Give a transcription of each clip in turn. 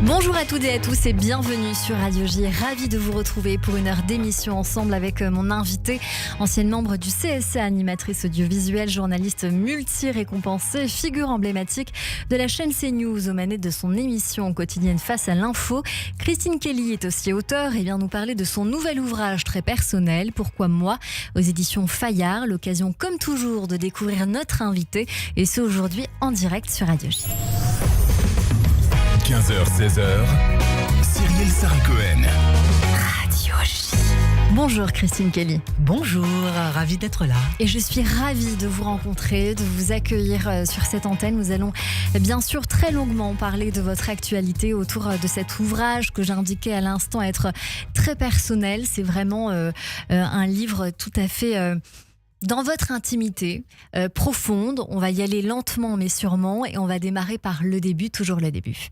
Bonjour à toutes et à tous et bienvenue sur Radio J. Ravi de vous retrouver pour une heure d'émission ensemble avec mon invité, ancienne membre du CSA, animatrice audiovisuelle, journaliste multi-récompensée, figure emblématique de la chaîne CNews aux manettes de son émission quotidienne Face à l'info. Christine Kelly est aussi auteure et vient nous parler de son nouvel ouvrage très personnel, Pourquoi moi, aux éditions Fayard. L'occasion comme toujours de découvrir notre invité et ce aujourd'hui en direct sur Radio J. 15h-16h, Cyrielle Sarah-Cohen. Radio J. Bonjour Christine Kelly. Bonjour, ravie d'être là. Et je suis ravie de vous rencontrer, de vous accueillir sur cette antenne. Nous allons bien sûr très longuement parler de votre actualité autour de cet ouvrage que j'indiquais à l'instant être très personnel. C'est vraiment un livre tout à fait... dans votre intimité profonde. On va y aller lentement mais sûrement et on va démarrer par le début, toujours le début.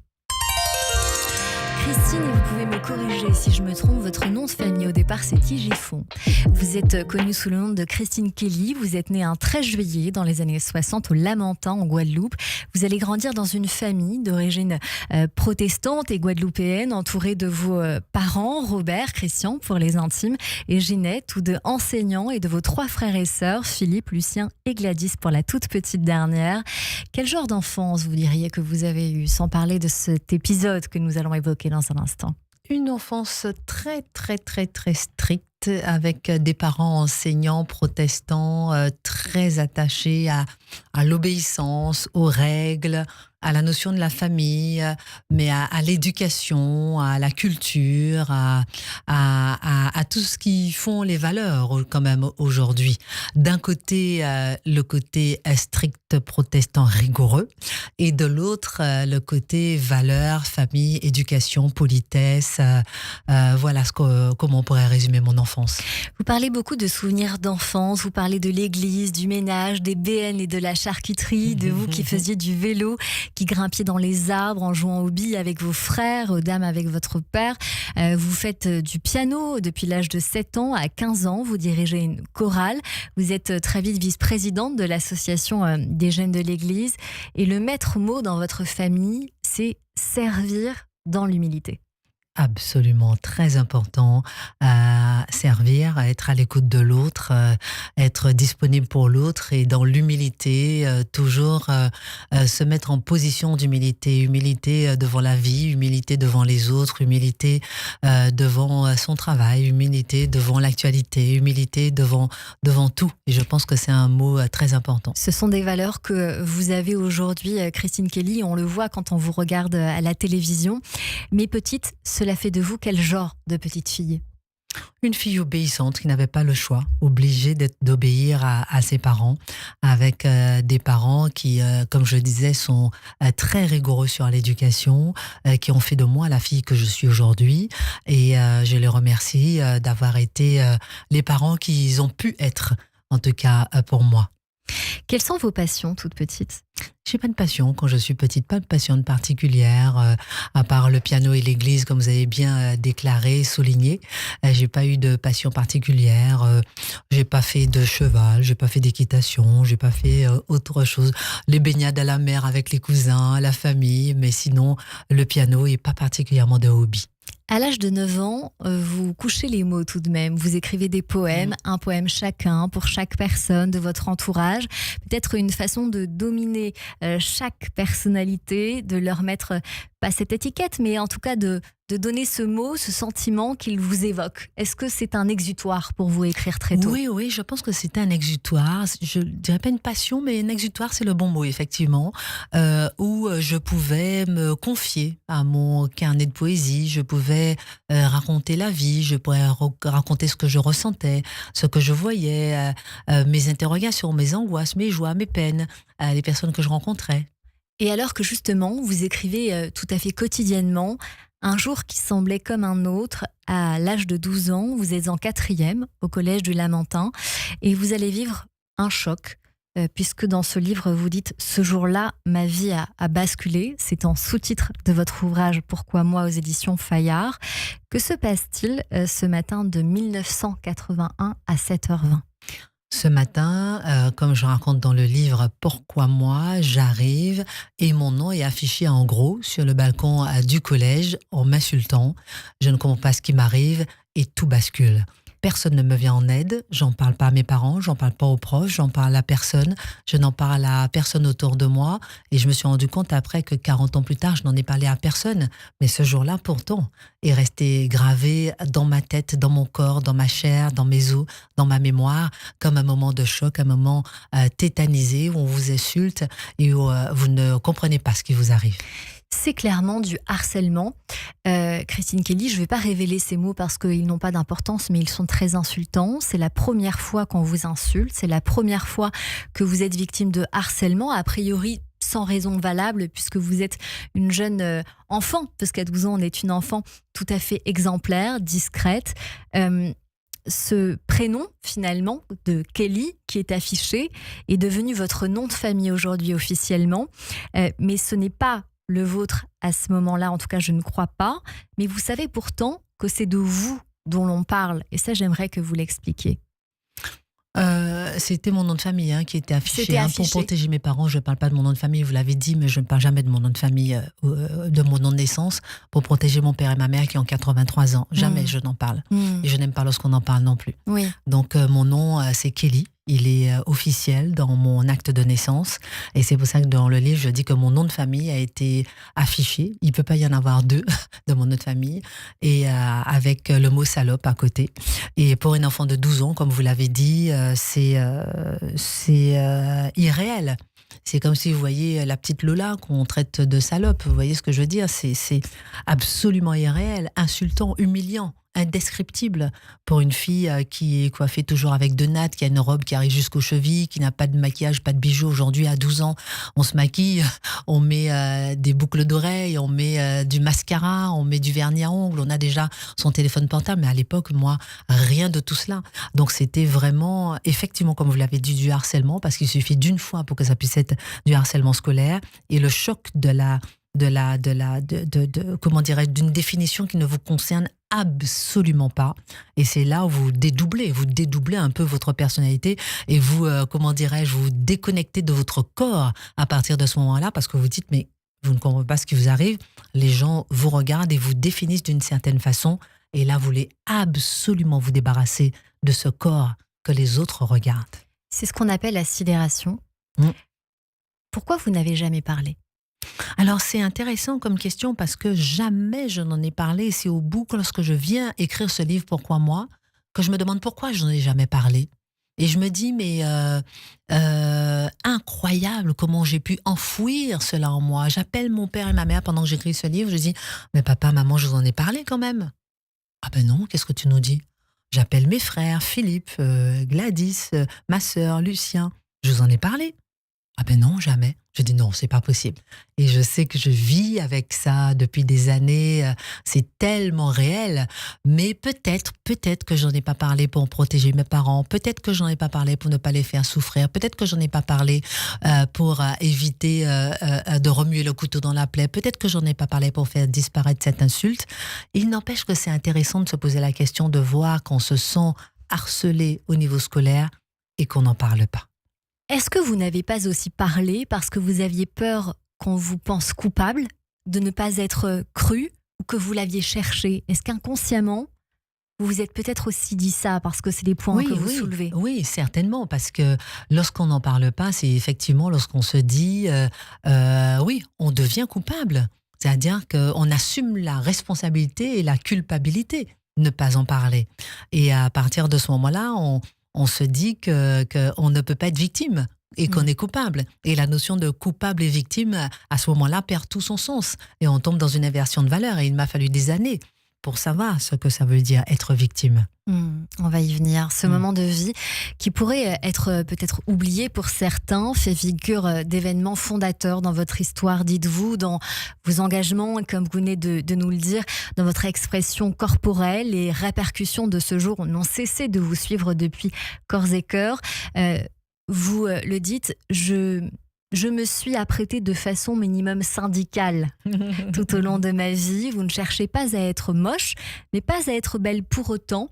Christine, et vous pouvez me corriger si je me trompe, votre nom de famille au départ c'est Tigifon. Vous êtes connue sous le nom de Christine Kelly, vous êtes née un 13 juillet dans les années 60 au Lamentin en Guadeloupe. Vous allez grandir dans une famille d'origine protestante et guadeloupéenne entourée de vos parents, Robert, Christian pour les intimes et Ginette, tous deux enseignants, et de vos trois frères et sœurs, Philippe, Lucien et Gladys pour la toute petite dernière. Quel genre d'enfance vous diriez que vous avez eu, sans parler de cet épisode que nous allons évoquer dans un instant? Une enfance très stricte avec des parents enseignants protestants très attachés à l'obéissance, aux règles, à la notion de la famille, mais à l'éducation, à la culture, à tout ce qui font les valeurs quand même aujourd'hui. D'un côté, le côté strict protestant rigoureux, et de l'autre, le côté valeurs, famille, éducation, politesse. Voilà comment on pourrait résumer mon enfance. Vous parlez beaucoup de souvenirs d'enfance, vous parlez de l'église, du ménage, des BN et de la charcuterie, de vous qui faisiez du vélo, qui grimpiez dans les arbres en jouant aux billes avec vos frères, aux dames avec votre père. Vous faites du piano depuis l'âge de 7 ans à 15 ans. Vous dirigez une chorale. Vous êtes très vite vice-présidente de l'association des jeunes de l'église. Et le maître mot dans votre famille, c'est servir dans l'humilité. Absolument, très important, à servir, à être à l'écoute de l'autre, être disponible pour l'autre et dans l'humilité, toujours se mettre en position d'humilité, humilité devant la vie, humilité devant les autres, humilité devant son travail, humilité devant l'actualité, humilité devant tout. Et je pense que c'est un mot très important. Ce sont des valeurs que vous avez aujourd'hui, Christine Kelly. On le voit quand on vous regarde à la télévision. Mais petite, cela fait de vous quel genre de petite fille ? Une fille obéissante qui n'avait pas le choix, obligée d'obéir à ses parents, avec des parents qui, comme je disais, sont très rigoureux sur l'éducation, qui ont fait de moi la fille que je suis aujourd'hui. Et je les remercie d'avoir été les parents qu'ils ont pu être, en tout cas pour moi. Quelles sont vos passions toutes petites ? J'ai pas de passion quand je suis petite, pas de passion particulière, à part le piano et l'église, comme vous avez bien déclaré, souligné. J'ai pas eu de passion particulière, j'ai pas fait de cheval, j'ai pas fait d'équitation, j'ai pas fait autre chose. Les baignades à la mer avec les cousins, la famille, mais sinon, le piano est pas particulièrement de hobby. À l'âge de 9 ans, vous couchez les mots tout de même. Vous écrivez des poèmes, un poème chacun pour chaque personne de votre entourage. Peut-être une façon de dominer chaque personnalité, de leur mettre, pas cette étiquette, mais en tout cas de donner ce mot, ce sentiment qu'il vous évoque. Est-ce que c'est un exutoire pour vous écrire très tôt ? Oui, je pense que c'est un exutoire. Je dirais pas une passion, mais un exutoire, c'est le bon mot, effectivement, où je pouvais me confier à mon carnet de poésie, je pouvais raconter la vie, je pourrais raconter ce que je ressentais, ce que je voyais, mes interrogations, mes angoisses, mes joies, mes peines, les personnes que je rencontrais. Et alors que justement, vous écrivez tout à fait quotidiennement, un jour qui semblait comme un autre, à l'âge de 12 ans, vous êtes en 4e au collège du Lamentin et vous allez vivre un choc, puisque dans ce livre, vous dites « Ce jour-là, ma vie a basculé ». C'est en sous-titre de votre ouvrage « Pourquoi moi » aux éditions Fayard. Que se passe-t-il ce matin de 1981 à 7h20 ? Ce matin, comme je raconte dans le livre Pourquoi moi, j'arrive et mon nom est affiché en gros sur le balcon du collège en m'insultant. Je ne comprends pas ce qui m'arrive et tout bascule. Personne ne me vient en aide, j'en parle pas à mes parents, j'en parle pas aux proches, j'en parle à personne, je n'en parle à personne autour de moi et je me suis rendu compte après que 40 ans plus tard, je n'en ai parlé à personne. Mais ce jour-là, pourtant, est resté gravé dans ma tête, dans mon corps, dans ma chair, dans mes os, dans ma mémoire, comme un moment de choc, un moment tétanisé où on vous insulte et où vous ne comprenez pas ce qui vous arrive. C'est clairement du harcèlement. Christine Kelly, je ne vais pas révéler ces mots parce qu'ils n'ont pas d'importance, mais ils sont très insultants. C'est la première fois qu'on vous insulte, c'est la première fois que vous êtes victime de harcèlement, a priori sans raison valable, puisque vous êtes une jeune enfant, parce qu'à 12 ans, on est une enfant tout à fait exemplaire, discrète. Ce prénom, finalement, de Kelly, qui est affiché, est devenu votre nom de famille aujourd'hui officiellement. Mais ce n'est pas le vôtre à ce moment-là, en tout cas je ne crois pas, mais vous savez pourtant que c'est de vous dont l'on parle, et ça j'aimerais que vous l'expliquiez. C'était mon nom de famille qui était affiché. C'était affiché. Pour protéger mes parents, je ne parle pas de mon nom de famille, vous l'avez dit, mais je ne parle jamais de mon nom de famille, de mon nom de naissance, pour protéger mon père et ma mère qui ont 83 ans. Jamais je n'en parle. Et je n'aime pas lorsqu'on en parle non plus. Oui. Donc mon nom, c'est Kelly. Il est officiel dans mon acte de naissance. Et c'est pour ça que dans le livre, je dis que mon nom de famille a été affiché. Il ne peut pas y en avoir deux de mon nom de famille. Et avec le mot salope à côté. Et pour une enfant de 12 ans, comme vous l'avez dit, c'est irréel. C'est comme si vous voyez la petite Lola qu'on traite de salope. Vous voyez ce que je veux dire ? C'est absolument irréel, insultant, humiliant, indescriptible pour une fille qui est coiffée toujours avec de nattes, qui a une robe qui arrive jusqu'aux chevilles, qui n'a pas de maquillage, pas de bijoux. Aujourd'hui, à 12 ans, on se maquille, on met des boucles d'oreilles, on met du mascara, on met du vernis à ongles, on a déjà son téléphone portable. Mais à l'époque, moi, rien de tout cela. Donc c'était vraiment, effectivement, comme vous l'avez dit, du harcèlement, parce qu'il suffit d'une fois pour que ça puisse être du harcèlement scolaire. Et le choc comment dirais-je, d'une définition qui ne vous concerne absolument pas. Et c'est là où vous dédoublez un peu votre personnalité et vous, vous déconnectez de votre corps à partir de ce moment-là, parce que vous dites, mais vous ne comprenez pas ce qui vous arrive, les gens vous regardent et vous définissent d'une certaine façon, et là, vous voulez absolument vous débarrasser de ce corps que les autres regardent. C'est ce qu'on appelle la sidération. Pourquoi vous n'avez jamais parlé ? Alors c'est intéressant comme question parce que jamais je n'en ai parlé. C'est au bout, lorsque je viens écrire ce livre Pourquoi moi, que je me demande pourquoi je n'en ai jamais parlé. Et je me dis, mais incroyable comment j'ai pu enfouir cela en moi. J'appelle mon père et ma mère pendant que j'écris ce livre. Je dis, mais papa, maman, je vous en ai parlé quand même. Ah ben non, qu'est-ce que tu nous dis ? J'appelle mes frères, Philippe, Gladys, ma sœur, Lucien. Je vous en ai parlé. Ah ben non, jamais. Je dis non, c'est pas possible. Et je sais que je vis avec ça depuis des années. C'est tellement réel. Mais peut-être que j'en ai pas parlé pour protéger mes parents. Peut-être que j'en ai pas parlé pour ne pas les faire souffrir. Peut-être que j'en ai pas parlé pour éviter de remuer le couteau dans la plaie. Peut-être que j'en ai pas parlé pour faire disparaître cette insulte. Il n'empêche que c'est intéressant de se poser la question de voir qu'on se sent harcelé au niveau scolaire et qu'on n'en parle pas. Est-ce que vous n'avez pas aussi parlé parce que vous aviez peur qu'on vous pense coupable, de ne pas être cru, ou que vous l'aviez cherché ? Est-ce qu'inconsciemment, vous vous êtes peut-être aussi dit ça, parce que c'est des points que vous soulevez ? Oui, certainement, parce que lorsqu'on n'en parle pas, c'est effectivement lorsqu'on se dit oui, on devient coupable. C'est-à-dire qu'on assume la responsabilité et la culpabilité de ne pas en parler. Et à partir de ce moment-là, on se dit qu'on ne peut pas être victime et qu'on est coupable. Et la notion de coupable et victime, à ce moment-là, perd tout son sens. Et on tombe dans une inversion de valeur. Et il m'a fallu des années pour savoir ce que ça veut dire être victime. On va y venir. Ce moment de vie qui pourrait être peut-être oublié pour certains, fait figure d'événements fondateurs dans votre histoire, dites-vous, dans vos engagements, comme vous venez de nous le dire, dans votre expression corporelle. Les répercussions de ce jour n'ont cessé de vous suivre depuis corps et cœur. Vous le dites, je Je me suis apprêtée de façon minimum syndicale tout au long de ma vie. Vous ne cherchez pas à être moche, mais pas à être belle pour autant.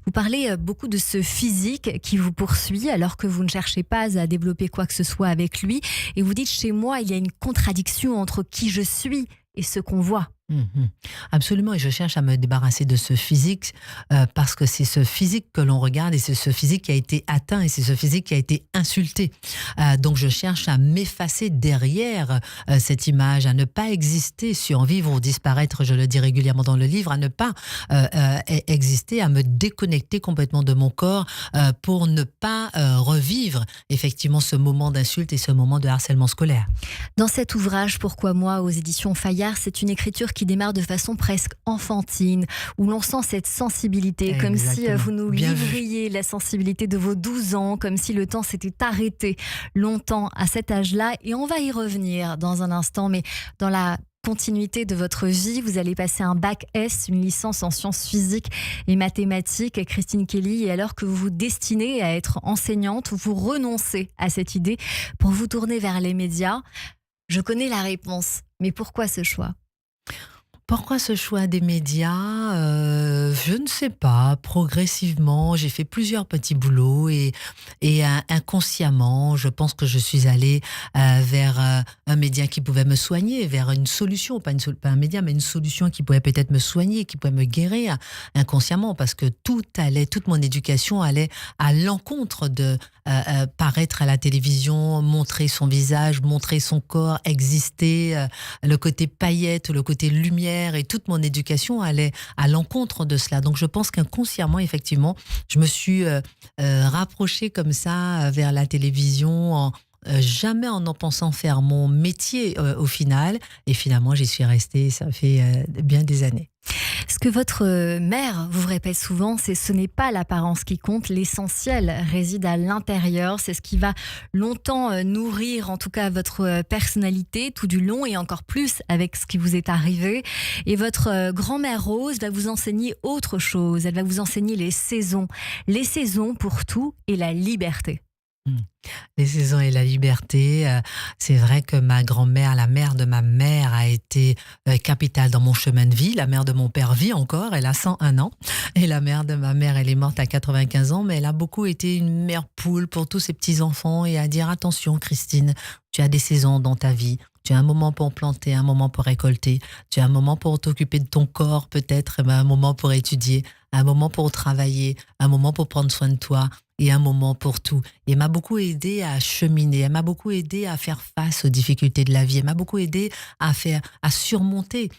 Vous parlez beaucoup de ce physique qui vous poursuit alors que vous ne cherchez pas à développer quoi que ce soit avec lui. Et vous dites, chez moi, il y a une contradiction entre qui je suis et ce qu'on voit. Mhm. Absolument, et je cherche à me débarrasser de ce physique parce que c'est ce physique que l'on regarde et c'est ce physique qui a été atteint et c'est ce physique qui a été insulté. Donc je cherche à m'effacer derrière cette image, à ne pas exister, survivre ou disparaître, je le dis régulièrement dans le livre, à ne pas exister, à me déconnecter complètement de mon corps pour ne pas revivre effectivement ce moment d'insulte et ce moment de harcèlement scolaire. Dans cet ouvrage, Pourquoi moi, aux éditions Fayard, c'est une écriture qui démarre de façon presque enfantine, où l'on sent cette sensibilité, comme si vous nous livriez la sensibilité de vos 12 ans, comme si le temps s'était arrêté longtemps à cet âge-là. Et on va y revenir dans un instant, mais dans la continuité de votre vie, vous allez passer un bac S, une licence en sciences physiques et mathématiques, Christine Kelly, et alors que vous vous destinez à être enseignante, vous renoncez à cette idée pour vous tourner vers les médias. Je connais la réponse, mais pourquoi ce choix ? Pourquoi ce choix des médias ? Je ne sais pas. Progressivement, j'ai fait plusieurs petits boulots et inconsciemment, je pense que je suis allée vers un média qui pouvait me soigner, vers une solution, pas un média, mais une solution qui pouvait peut-être me soigner, qui pouvait me guérir inconsciemment, parce que toute mon éducation allait à l'encontre de paraître à la télévision, montrer son visage, montrer son corps, exister, le côté paillettes, le côté lumière, et toute mon éducation allait à l'encontre de cela. Donc je pense qu'inconsciemment, effectivement, je me suis rapprochée comme ça vers la télévision, jamais en pensant faire mon métier au final. Et finalement, j'y suis restée, ça fait bien des années. Ce que votre mère vous répète souvent, c'est ce n'est pas l'apparence qui compte, l'essentiel réside à l'intérieur. C'est ce qui va longtemps nourrir, en tout cas, votre personnalité tout du long et encore plus avec ce qui vous est arrivé. Et votre grand-mère Rose va vous enseigner autre chose. Elle va vous enseigner les saisons pour tout et la liberté. Les saisons et la liberté, c'est vrai que ma grand-mère, la mère de ma mère, a été capitale dans mon chemin de vie. La mère de mon père vit encore, elle a 101 ans. Et la mère de ma mère, elle est morte à 95 ans, mais elle a beaucoup été une mère poule pour tous ses petits-enfants et à dire attention Christine, tu as des saisons dans ta vie. Tu as un moment pour planter, un moment pour récolter. Tu as un moment pour t'occuper de ton corps peut-être, un moment pour étudier, un moment pour travailler, un moment pour prendre soin de toi et un moment pour tout. Et elle m'a beaucoup aidé à cheminer, elle m'a beaucoup aidé à faire face aux difficultés de la vie, elle m'a beaucoup aidé à surmonter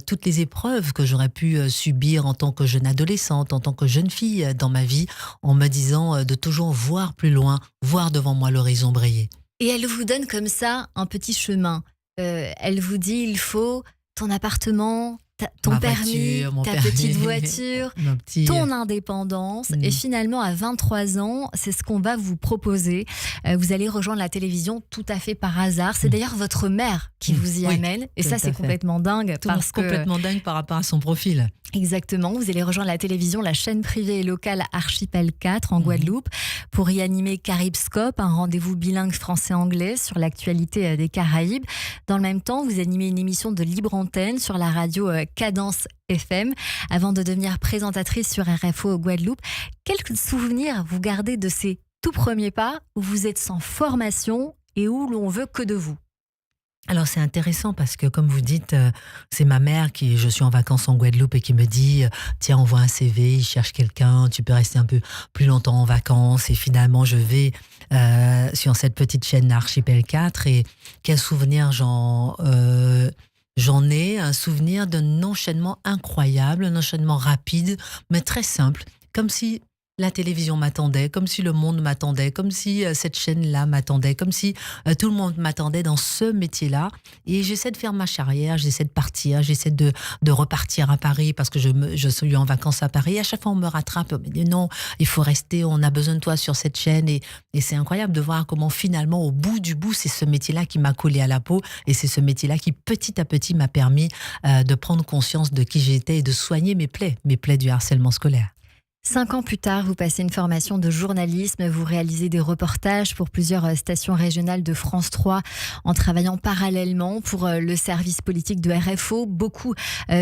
toutes les épreuves que j'aurais pu subir en tant que jeune adolescente, en tant que jeune fille dans ma vie, en me disant de toujours voir plus loin, voir devant moi l'horizon briller. Et elle vous donne comme ça un petit chemin. Elle vous dit, il faut ton appartement, ton permis, ta petite voiture, ton indépendance. Et finalement, à 23 ans, c'est ce qu'on va vous proposer. Vous allez rejoindre la télévision tout à fait par hasard. C'est d'ailleurs votre mère qui vous y amène. Et ça, c'est complètement dingue. Complètement dingue par rapport à son profil. Exactement. Vous allez rejoindre la télévision, la chaîne privée et locale Archipel 4 en Guadeloupe pour y animer Caribscope, un rendez-vous bilingue français-anglais sur l'actualité des Caraïbes. Dans le même temps, vous animez une émission de libre antenne sur la radio Cadence FM avant de devenir présentatrice sur RFO Guadeloupe. Quels souvenirs vous gardez de ces tout premiers pas où vous êtes sans formation et où l'on veut que de vous ? Alors c'est intéressant parce que comme vous dites, c'est ma mère je suis en vacances en Guadeloupe et qui me dit tiens envoie un CV, il cherche quelqu'un, tu peux rester un peu plus longtemps en vacances et finalement je vais sur cette petite chaîne Archipel 4 et quel souvenir j'en ai, un souvenir d'un enchaînement incroyable, un enchaînement rapide mais très simple, comme si la télévision m'attendait, comme si le monde m'attendait, comme si cette chaîne-là m'attendait, comme si tout le monde m'attendait dans ce métier-là. Et j'essaie de faire ma carrière, j'essaie de partir, j'essaie de repartir à Paris parce que je suis en vacances à Paris. À chaque fois, on me rattrape, on me dit non, il faut rester, on a besoin de toi sur cette chaîne. Et c'est incroyable de voir comment finalement, au bout du bout, c'est ce métier-là qui m'a collé à la peau et c'est ce métier-là qui, petit à petit, m'a permis de prendre conscience de qui j'étais et de soigner mes plaies du harcèlement scolaire. 5 ans plus tard, vous passez une formation de journalisme, vous réalisez des reportages pour plusieurs stations régionales de France 3 en travaillant parallèlement pour le service politique de RFO, beaucoup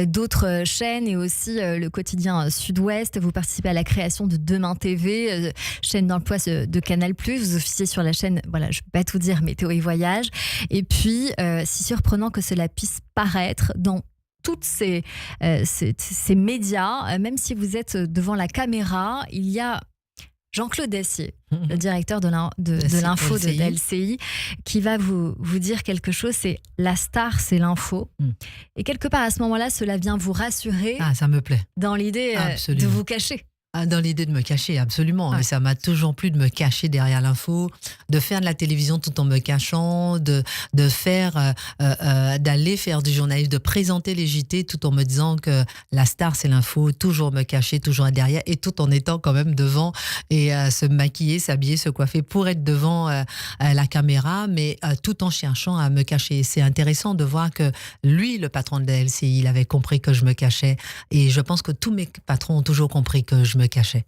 d'autres chaînes et aussi le quotidien Sud-Ouest. Vous participez à la création de Demain TV, chaîne d'emploi de Canal+. Vous officiez sur la chaîne, voilà, je ne peux pas tout dire, Météo et Voyage. Et puis, si surprenant que cela puisse paraître, dans toutes ces médias, même si vous êtes devant la caméra, il y a Jean-Claude Dacier, le directeur de l'info de LCI, qui va vous dire quelque chose, c'est la star, c'est l'info. Et quelque part, à ce moment-là, cela vient vous rassurer. Ah, ça me plaît. Dans l'idée de vous cacher. Dans l'idée de me cacher, absolument. Ouais. Et ça m'a toujours plu de me cacher derrière l'info, de faire de la télévision tout en me cachant, d'aller faire du journalisme, de présenter les JT tout en me disant que la star c'est l'info, toujours me cacher, toujours être derrière, et tout en étant quand même devant et se maquiller, s'habiller, se coiffer pour être devant la caméra, mais tout en cherchant à me cacher. C'est intéressant de voir que lui, le patron de la LCI, il avait compris que je me cachais, et je pense que tous mes patrons ont toujours compris que je me cachais.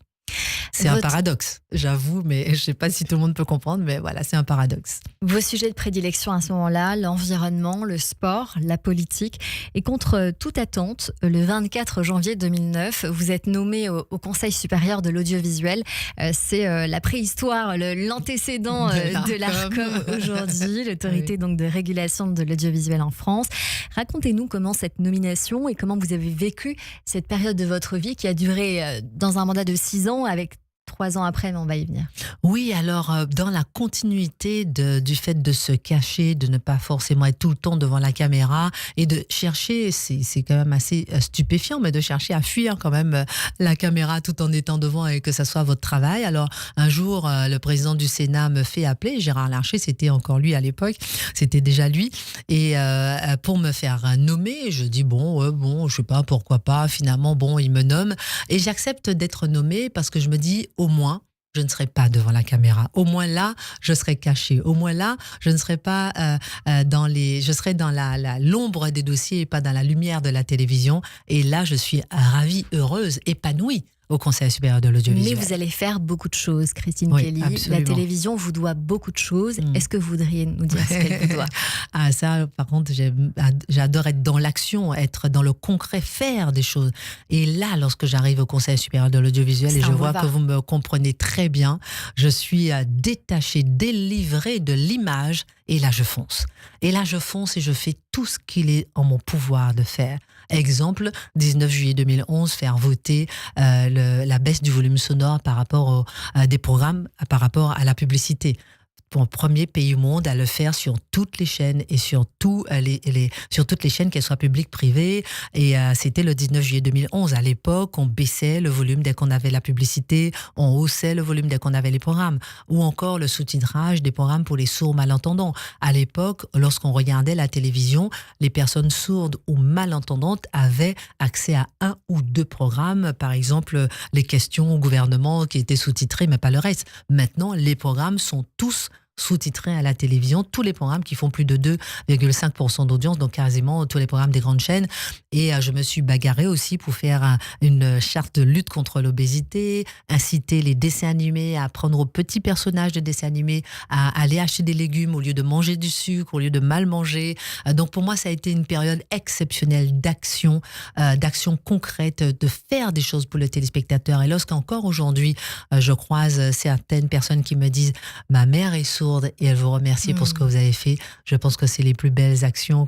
C'est un paradoxe, j'avoue, mais je ne sais pas si tout le monde peut comprendre, mais voilà, c'est un paradoxe. Vos sujets de prédilection à ce moment-là, l'environnement, le sport, la politique. Et contre toute attente, le 24 janvier 2009, vous êtes nommé au Conseil supérieur de l'audiovisuel. C'est la préhistoire, l'antécédent de l'ARCOM aujourd'hui, l'autorité donc de régulation de l'audiovisuel en France. Racontez-nous comment cette nomination et comment vous avez vécu cette période de votre vie qui a duré dans un mandat de 6 ans avec 3 ans après, mais on va y venir. Oui, alors dans la continuité du fait de se cacher, de ne pas forcément être tout le temps devant la caméra et de chercher, c'est quand même assez stupéfiant, mais de chercher à fuir quand même la caméra tout en étant devant et que ça soit votre travail. Alors un jour, le président du Sénat me fait appeler, Gérard Larcher, c'était encore lui à l'époque, c'était déjà lui, et pour me faire nommer, je dis bon, je sais pas, pourquoi pas, finalement, bon, il me nomme, et j'accepte d'être nommé parce que je me dis, au moins, je ne serai pas devant la caméra. Au moins là, je serai cachée. Au moins là, je ne serai pas je serai dans l'ombre des dossiers et pas dans la lumière de la télévision. Et là, je suis ravie, heureuse, épanouie au Conseil supérieur de l'audiovisuel. Mais vous allez faire beaucoup de choses, Christine Kelly. Absolument. La télévision vous doit beaucoup de choses. Est-ce que vous voudriez nous dire ce qu'elle vous doit? Ah, ça, par contre, j'adore être dans l'action, être dans le concret, faire des choses. Et là, lorsque j'arrive au Conseil supérieur de l'audiovisuel et je vois que vous me comprenez très bien, je suis détachée, délivrée de l'image. Et là, je fonce. Et je fais tout ce qu'il est en mon pouvoir de faire. Exemple, 19 juillet 2011, faire voter la baisse du volume sonore par rapport des programmes, par rapport à la publicité. Pour premier pays au monde à le faire sur toutes les chaînes et sur toutes les chaînes, qu'elles soient publiques, privées. Et c'était le 19 juillet 2011. À l'époque, on baissait le volume dès qu'on avait la publicité, on haussait le volume dès qu'on avait les programmes. Ou encore le sous-titrage des programmes pour les sourds malentendants. À l'époque, lorsqu'on regardait la télévision, les personnes sourdes ou malentendantes avaient accès à 1 ou 2 programmes. Par exemple, les questions au gouvernement qui étaient sous-titrées, mais pas le reste. Maintenant, les programmes sont tous sous-titrés à la télévision, tous les programmes qui font plus de 2,5% d'audience, donc quasiment tous les programmes des grandes chaînes. Et je me suis bagarrée aussi pour faire une charte de lutte contre l'obésité, inciter les dessins animés à prendre aux petits personnages de dessins animés, à aller acheter des légumes au lieu de manger du sucre, au lieu de mal manger. Donc pour moi, ça a été une période exceptionnelle d'action concrète, de faire des choses pour le téléspectateur. Et lorsqu'encore aujourd'hui, je croise certaines personnes qui me disent « Ma mère est sourde et elle vous remercie pour ce que vous avez fait », je pense que c'est les plus belles actions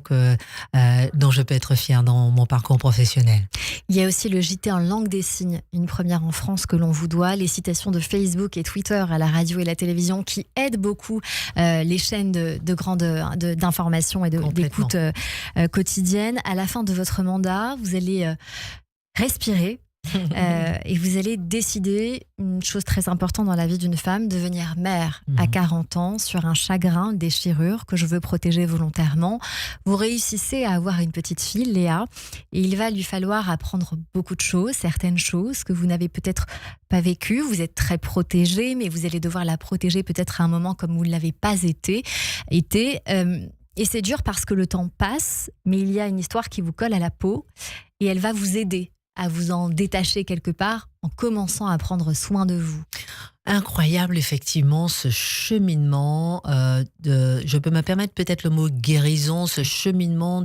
dont je peux être fière dans mon parcours professionnel. Il y a aussi le JT en langue des signes, une première en France que l'on vous doit, les citations de Facebook et Twitter à la radio et la télévision qui aident beaucoup les chaînes d'information et d'écoute quotidienne. À la fin de votre mandat, vous allez respirer. Et vous allez décider une chose très importante dans la vie d'une femme, devenir mère à 40 ans sur un chagrin, une déchirure que je veux protéger volontairement. Vous réussissez à avoir une petite fille, Léa, et il va lui falloir apprendre beaucoup de choses, certaines choses que vous n'avez peut-être pas vécues. Vous êtes très protégée, mais vous allez devoir la protéger peut-être à un moment comme vous ne l'avez pas été. Et c'est dur parce que le temps passe, mais il y a une histoire qui vous colle à la peau et elle va vous aider à vous en détacher quelque part en commençant à prendre soin de vous? Incroyable, effectivement, ce cheminement je peux me permettre peut-être le mot guérison, ce cheminement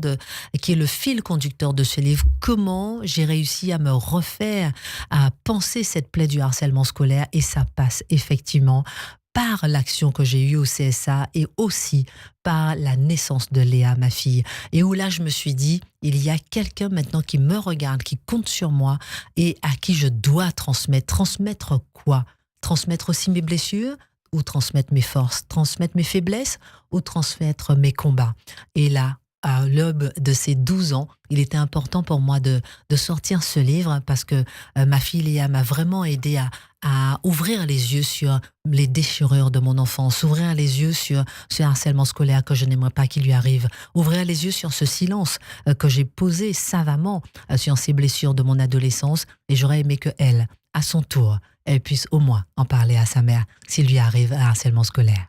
qui est le fil conducteur de ce livre. Comment j'ai réussi à me refaire, à penser cette plaie du harcèlement scolaire, et ça passe effectivement par l'action que j'ai eue au CSA et aussi par la naissance de Léa, ma fille. Et où là, je me suis dit, il y a quelqu'un maintenant qui me regarde, qui compte sur moi et à qui je dois transmettre. Transmettre quoi ? Transmettre aussi mes blessures ou transmettre mes forces, transmettre mes faiblesses ou transmettre mes combats. Et là, à l'aube de ces 12 ans, il était important pour moi de sortir ce livre parce que ma fille Léa m'a vraiment aidé à ouvrir les yeux sur les déchirures de mon enfance, ouvrir les yeux sur ce harcèlement scolaire que je n'aimerais pas qu'il lui arrive, ouvrir les yeux sur ce silence que j'ai posé savamment sur ces blessures de mon adolescence, et j'aurais aimé que elle, à son tour, elle puisse au moins en parler à sa mère s'il lui arrive un harcèlement scolaire.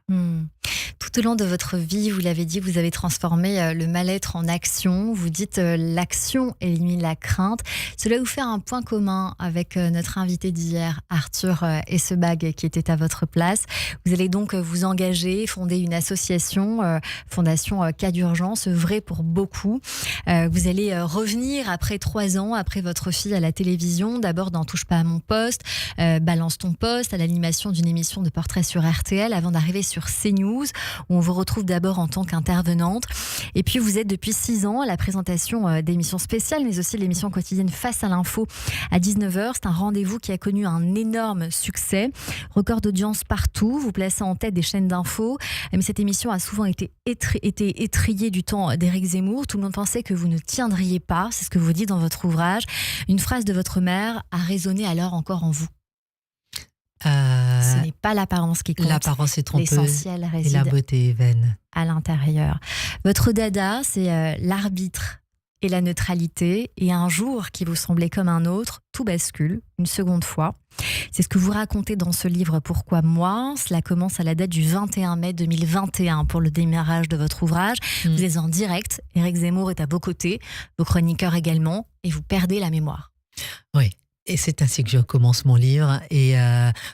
Tout au long de votre vie, vous l'avez dit, vous avez transformé le mal-être en action. Vous dites l'action élimine la crainte. Cela vous fait un point commun avec notre invité d'hier, Arthur Essebag, qui était à votre place. Vous allez donc vous engager, fonder une association, Fondation Cas d'urgence, œuvrer pour beaucoup. Vous allez revenir après 3 ans, après votre fille à la télévision, d'abord dans Touche pas à mon poste, Balance ton poste, à l'animation d'une émission de portrait sur RTL, avant d'arriver sur CNews, où on vous retrouve d'abord en tant qu'intervenante. Et puis vous êtes depuis 6 ans à la présentation d'émissions spéciales, mais aussi l'émission quotidienne Face à l'info à 19h. C'est un rendez-vous qui a connu un énorme succès. Record d'audience partout, vous placez en tête des chaînes d'infos. Mais cette émission a souvent été étrillée du temps d'Éric Zemmour. Tout le monde pensait que vous ne tiendriez pas, c'est ce que vous dites dans votre ouvrage. Une phrase de votre mère a résonné alors encore en vous. Ce n'est pas l'apparence qui compte. L'apparence est trompeuse. L'essentiel réside et la beauté est vaine. À l'intérieur. Votre dada, c'est l'arbitre et la neutralité. Et un jour qui vous semblait comme un autre, tout bascule une seconde fois. C'est ce que vous racontez dans ce livre Pourquoi moi ? Cela commence à la date du 21 mai 2021 pour le démarrage de votre ouvrage. Vous êtes en direct, Éric Zemmour est à vos côtés, vos chroniqueurs également, et vous perdez la mémoire. Oui. Et c'est ainsi que je commence mon livre, et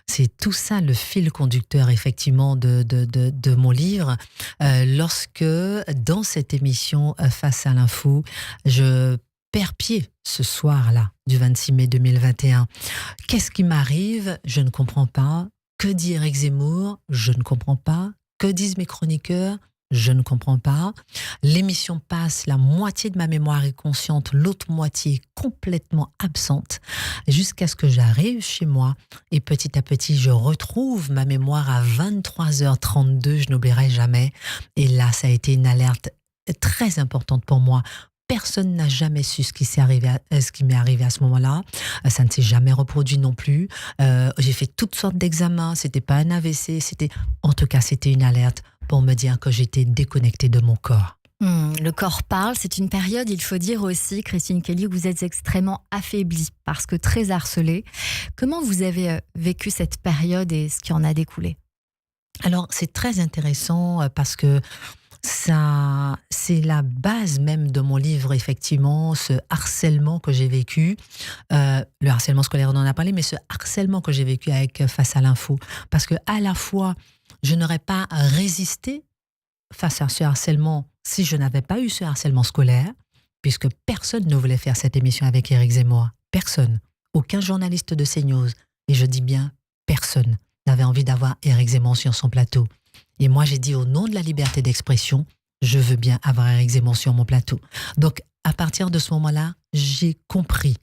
c'est tout ça le fil conducteur effectivement de mon livre. Lorsque dans cette émission Face à l'info, je perds pied ce soir-là du 26 mai 2021. Qu'est-ce qui m'arrive ? Je ne comprends pas. Que dit Éric Zemmour ? Je ne comprends pas. Que disent mes chroniqueurs ? Je ne comprends pas. L'émission passe, la moitié de ma mémoire est consciente, l'autre moitié est complètement absente, jusqu'à ce que j'arrive chez moi. Et petit à petit, je retrouve ma mémoire à 23h32, je n'oublierai jamais. Et là, ça a été une alerte très importante pour moi. Personne n'a jamais su ce qui m'est arrivé à ce moment-là. Ça ne s'est jamais reproduit non plus. J'ai fait toutes sortes d'examens. C'était pas un AVC. En tout cas, c'était une alerte pour me dire que j'étais déconnectée de mon corps. Le corps parle. C'est une période, il faut dire aussi, Christine Kelly, où vous êtes extrêmement affaiblie parce que très harcelée. Comment vous avez vécu cette période et ce qui en a découlé ? Alors, c'est très intéressant parce que ça, c'est la base même de mon livre, effectivement, ce harcèlement que j'ai vécu. Le harcèlement scolaire, on en a parlé, mais ce harcèlement que j'ai vécu avec Face à l'info. Parce que à la fois, je n'aurais pas résisté face à ce harcèlement si je n'avais pas eu ce harcèlement scolaire, puisque personne ne voulait faire cette émission avec Éric Zemmour. Personne. Aucun journaliste de CNews. Et je dis bien personne n'avait envie d'avoir Éric Zemmour sur son plateau. Et moi, j'ai dit au nom de la liberté d'expression, je veux bien avoir Éric Zemmour sur mon plateau. Donc, à partir de ce moment-là, j'ai compris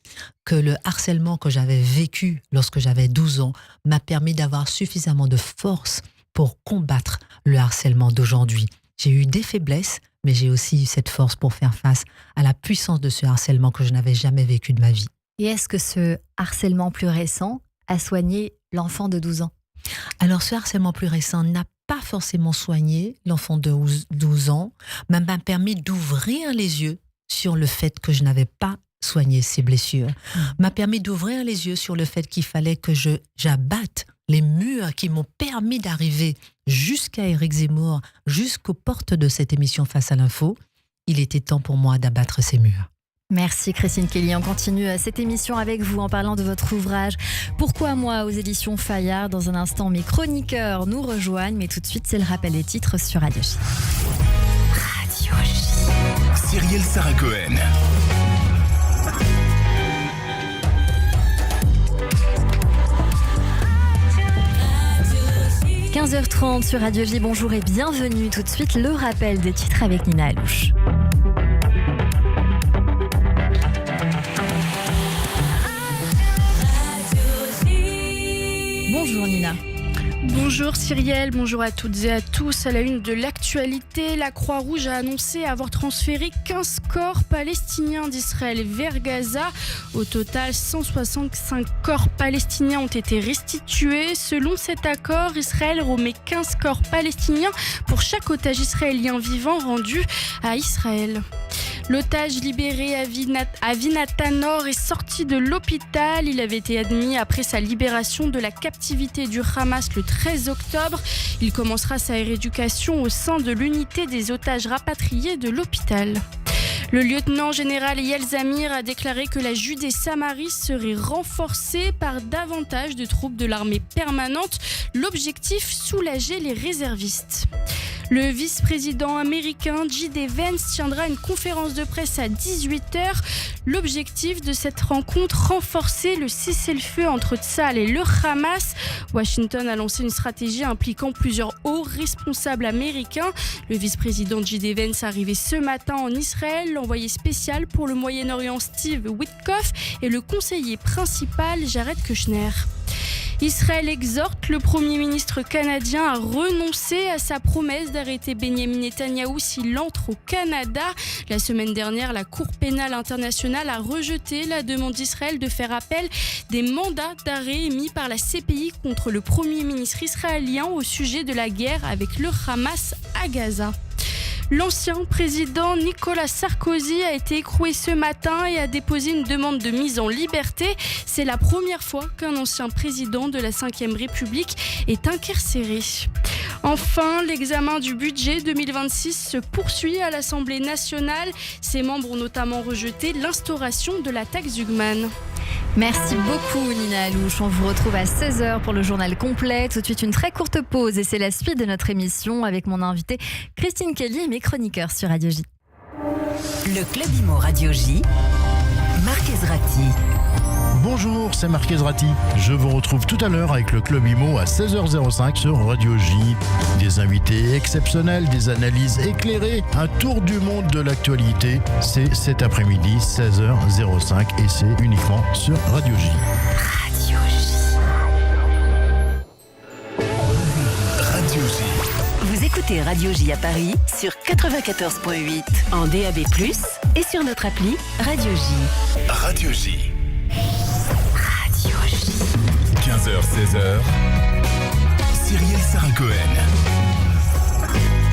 que le harcèlement que j'avais vécu lorsque j'avais 12 ans m'a permis d'avoir suffisamment de force pour combattre le harcèlement d'aujourd'hui. J'ai eu des faiblesses, mais j'ai aussi eu cette force pour faire face à la puissance de ce harcèlement que je n'avais jamais vécu de ma vie. Et est-ce que ce harcèlement plus récent a soigné l'enfant de 12 ans ? Alors, ce harcèlement plus récent n'a pas forcément soigné l'enfant de 12 ans, mais m'a permis d'ouvrir les yeux sur le fait que je n'avais pas soigné ses blessures. M'a permis d'ouvrir les yeux sur le fait qu'il fallait que j'abatte les murs qui m'ont permis d'arriver jusqu'à Éric Zemmour, jusqu'aux portes de cette émission Face à l'info. Il était temps pour moi d'abattre ces murs. Merci Christine Kelly. On continue cette émission avec vous en parlant de votre ouvrage « Pourquoi moi ?» aux éditions Fayard. Dans un instant, mes chroniqueurs nous rejoignent, mais tout de suite, c'est le rappel des titres sur Radio J. Radio J. Cyrielle Sarah-Cohen. 15h30 sur Radio J, bonjour et bienvenue. Tout de suite, le rappel des titres avec Nina Alouche. Bonjour Nina. Bonjour Cyrielle, bonjour à toutes et à tous. À la une de l'actualité, la Croix-Rouge a annoncé avoir transféré 15 corps palestiniens d'Israël vers Gaza. Au total, 165 corps palestiniens ont été restitués. Selon cet accord, Israël remet 15 corps palestiniens pour chaque otage israélien vivant rendu à Israël. L'otage libéré Avinat Tanor est sorti de l'hôpital. Il avait été admis après sa libération de la captivité du Hamas le 13 octobre. Il commencera sa rééducation au sein de l'unité des otages rapatriés de l'hôpital. Le lieutenant-général Eyal Zamir a déclaré que la Judée-Samarie serait renforcée par davantage de troupes de l'armée permanente. L'objectif, soulager les réservistes. Le vice-président américain J.D. Vance tiendra une conférence de presse à 18h. L'objectif de cette rencontre, renforcer le cessez-le-feu entre Tsahal et le Hamas. Washington a lancé une stratégie impliquant plusieurs hauts responsables américains. Le vice-président J.D. Vance est arrivé ce matin en Israël, l'envoyé spécial pour le Moyen-Orient Steve Witkoff et le conseiller principal Jared Kushner. Israël exhorte le Premier ministre canadien à renoncer à sa promesse d'arrêter Benjamin Netanyahou s'il entre au Canada. La semaine dernière, la Cour pénale internationale a rejeté la demande d'Israël de faire appel des mandats d'arrêt émis par la CPI contre le Premier ministre israélien au sujet de la guerre avec le Hamas à Gaza. L'ancien président Nicolas Sarkozy a été écroué ce matin et a déposé une demande de mise en liberté. C'est la première fois qu'un ancien président de la Ve République est incarcéré. Enfin, l'examen du budget 2026 se poursuit à l'Assemblée nationale. Ses membres ont notamment rejeté l'instauration de la taxe Hugman. Merci beaucoup Nina Alouche. On vous retrouve à 16h pour le journal complet. Tout de suite une très courte pause et c'est la suite de notre émission avec mon invité Christine Kelly et mes chroniqueurs sur Radio J. Le Club Imo Radio J, Marc Ezrati. Bonjour, c'est Marc Ezrati. Je vous retrouve tout à l'heure avec le Club Imo à 16h05 sur Radio J. Des invités exceptionnels, des analyses éclairées, un tour du monde de l'actualité. C'est cet après-midi, 16h05 et c'est uniquement sur Radio J. Radio J. Radio J. Vous écoutez Radio J à Paris sur 94.8 en DAB+, et sur notre appli Radio J. Radio J. Radio J. 15h-16h. Cyrielle Sarah-Cohen.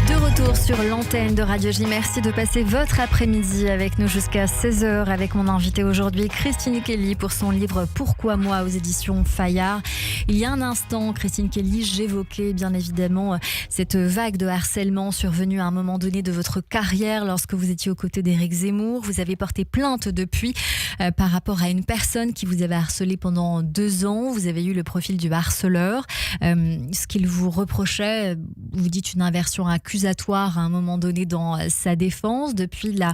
De retour sur l'antenne de Radio J. Merci de passer votre après-midi avec nous jusqu'à 16h avec mon invité aujourd'hui, Christine Kelly, pour son livre « Pourquoi moi ?» aux éditions Fayard. Il y a un instant, Christine Kelly, j'évoquais bien évidemment cette vague de harcèlement survenue à un moment donné de votre carrière lorsque vous étiez aux côtés d'Éric Zemmour. Vous avez porté plainte depuis par rapport à une personne qui vous avait harcelé pendant 2 ans. Vous avez eu le profil du harceleur. Ce qu'il vous reprochait, vous dites une inversion accusatoire à un moment donné dans sa défense. Depuis là,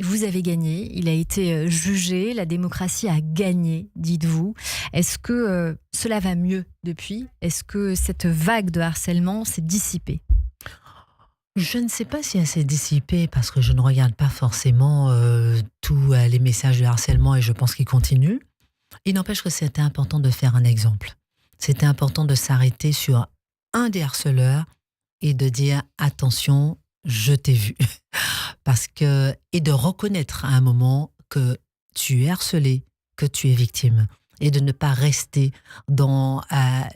vous avez gagné, il a été jugé, la démocratie a gagné, dites-vous. Est-ce que cela va mieux depuis ? Est-ce que cette vague de harcèlement s'est dissipée ? Je ne sais pas si elle s'est dissipée parce que je ne regarde pas forcément tous les messages de harcèlement et je pense qu'ils continuent. Il n'empêche que c'était important de faire un exemple. C'était important de s'arrêter sur un des harceleurs et de dire attention, je t'ai vu. Et de reconnaître à un moment que tu es harcelé, que tu es victime. Et de ne pas rester dans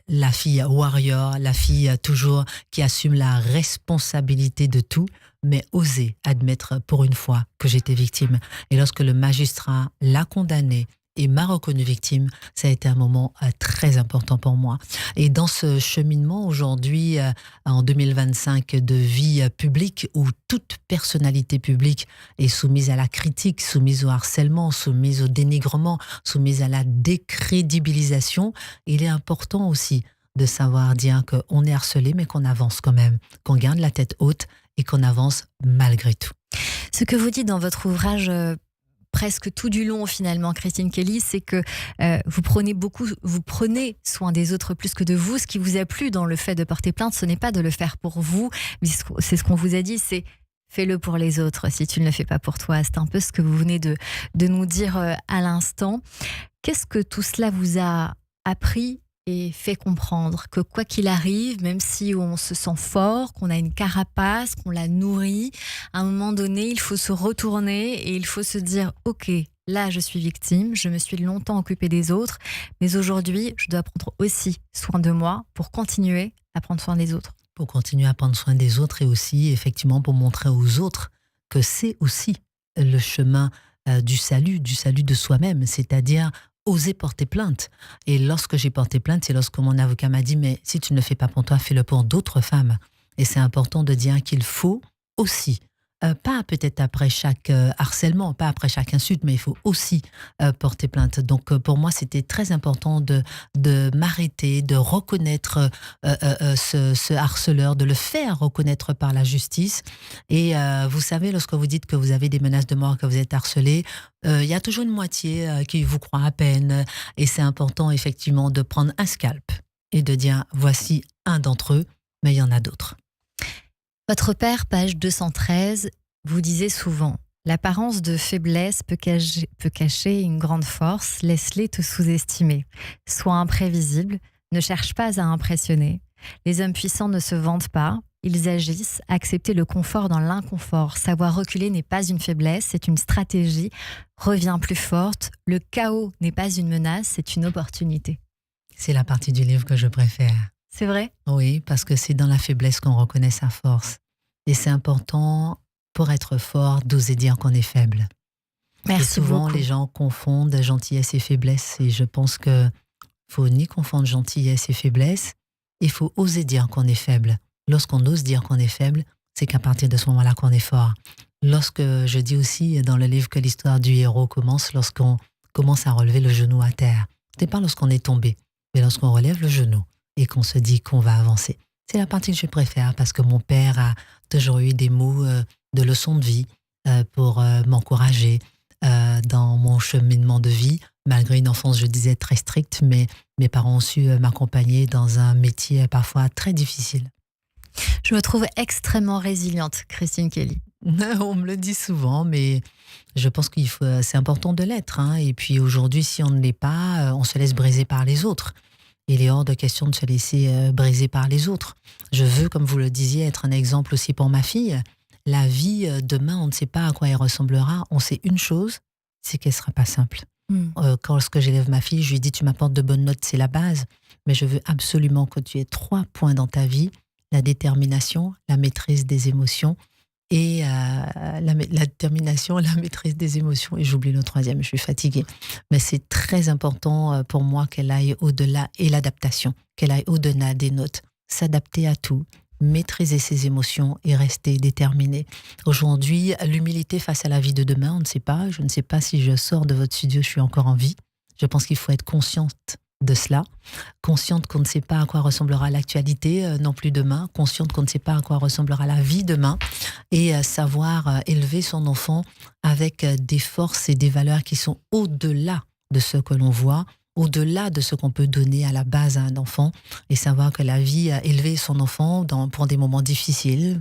la fille warrior, la fille toujours qui assume la responsabilité de tout, mais oser admettre pour une fois que j'étais victime. Et lorsque le magistrat l'a condamné et m'a reconnue victime, ça a été un moment très important pour moi. Et dans ce cheminement aujourd'hui, en 2025, de vie publique, où toute personnalité publique est soumise à la critique, soumise au harcèlement, soumise au dénigrement, soumise à la décrédibilisation, il est important aussi de savoir dire qu'on est harcelé, mais qu'on avance quand même, qu'on garde la tête haute et qu'on avance malgré tout. Ce que vous dites dans votre ouvrage, presque tout du long finalement, Christine Kelly, c'est que vous prenez soin des autres plus que de vous. Ce qui vous a plu dans le fait de porter plainte, ce n'est pas de le faire pour vous, mais c'est ce qu'on vous a dit, c'est fais-le pour les autres si tu ne le fais pas pour toi. C'est un peu ce que vous venez de nous dire à l'instant. Qu'est-ce que tout cela vous a appris et fait comprendre que quoi qu'il arrive, même si on se sent fort, qu'on a une carapace, qu'on la nourrit, à un moment donné, il faut se retourner et il faut se dire « Ok, là je suis victime, je me suis longtemps occupée des autres, mais aujourd'hui, je dois prendre aussi soin de moi pour continuer à prendre soin des autres. » Pour continuer à prendre soin des autres et aussi, effectivement, pour montrer aux autres que c'est aussi le chemin du salut de soi-même, c'est-à-dire oser porter plainte. Et lorsque j'ai porté plainte, c'est lorsque mon avocat m'a dit « Mais si tu ne le fais pas pour toi, fais-le pour d'autres femmes. » Et c'est important de dire qu'il faut aussi, pas peut-être après chaque harcèlement, pas après chaque insulte, mais il faut aussi porter plainte. Donc pour moi, c'était très important de m'arrêter, de reconnaître ce harceleur, de le faire reconnaître par la justice. Et vous savez, lorsque vous dites que vous avez des menaces de mort, que vous êtes harcelé, il y a toujours une moitié qui vous croit à peine. Et c'est important, effectivement, de prendre un scalp et de dire « Voici un d'entre eux, mais il y en a d'autres. » Votre père, page 213, vous disait souvent « L'apparence de faiblesse peut cacher une grande force, laisse-les te sous-estimer. Sois imprévisible, ne cherche pas à impressionner. Les hommes puissants ne se vantent pas, ils agissent, accepter le confort dans l'inconfort. Savoir reculer n'est pas une faiblesse, c'est une stratégie. Reviens plus forte, le chaos n'est pas une menace, c'est une opportunité. » C'est la partie du livre que je préfère. C'est vrai ? Oui, parce que c'est dans la faiblesse qu'on reconnaît sa force. Et c'est important, pour être fort, d'oser dire qu'on est faible. Merci et souvent, beaucoup. Les gens confondent gentillesse et faiblesse. Et je pense qu'il ne faut ni confondre gentillesse et faiblesse. Il faut oser dire qu'on est faible. Lorsqu'on ose dire qu'on est faible, c'est qu'à partir de ce moment-là qu'on est fort. Lorsque je dis aussi dans le livre que l'histoire du héros commence, lorsqu'on commence à relever le genou à terre. Ce n'est pas lorsqu'on est tombé, mais lorsqu'on relève le genou et qu'on se dit qu'on va avancer. C'est la partie que je préfère parce que mon père a toujours eu des mots de leçons de vie pour m'encourager dans mon cheminement de vie. Malgré une enfance, je disais, très stricte, mais mes parents ont su m'accompagner dans un métier parfois très difficile. Je me trouve extrêmement résiliente, Christine Kelly. On me le dit souvent, mais je pense c'est important de l'être. Hein. Et puis aujourd'hui, si on ne l'est pas, on se laisse briser par les autres. Il est hors de question de se laisser briser par les autres. Je veux, comme vous le disiez, être un exemple aussi pour ma fille. La vie, demain, on ne sait pas à quoi elle ressemblera. On sait une chose, c'est qu'elle ne sera pas simple. Lorsque j'élève ma fille, je lui dis « Tu m'apportes de bonnes notes, c'est la base. Mais je veux absolument que tu aies 3 points dans ta vie. La détermination, la maîtrise des émotions et la détermination, la maîtrise des émotions. Et j'oublie le 3e, je suis fatiguée. Mais c'est très important pour moi qu'elle aille au-delà, et l'adaptation, qu'elle aille au-delà des notes, s'adapter à tout, maîtriser ses émotions et rester déterminée. Aujourd'hui, l'humilité face à la vie de demain, on ne sait pas. Je ne sais pas si je sors de votre studio, je suis encore en vie. Je pense qu'il faut être consciente de cela, consciente qu'on ne sait pas à quoi ressemblera l'actualité non plus demain, consciente qu'on ne sait pas à quoi ressemblera la vie demain, et savoir élever son enfant avec des forces et des valeurs qui sont au-delà de ce que l'on voit, au-delà de ce qu'on peut donner à la base à un enfant, et savoir que la vie a élevé son enfant pour des moments difficiles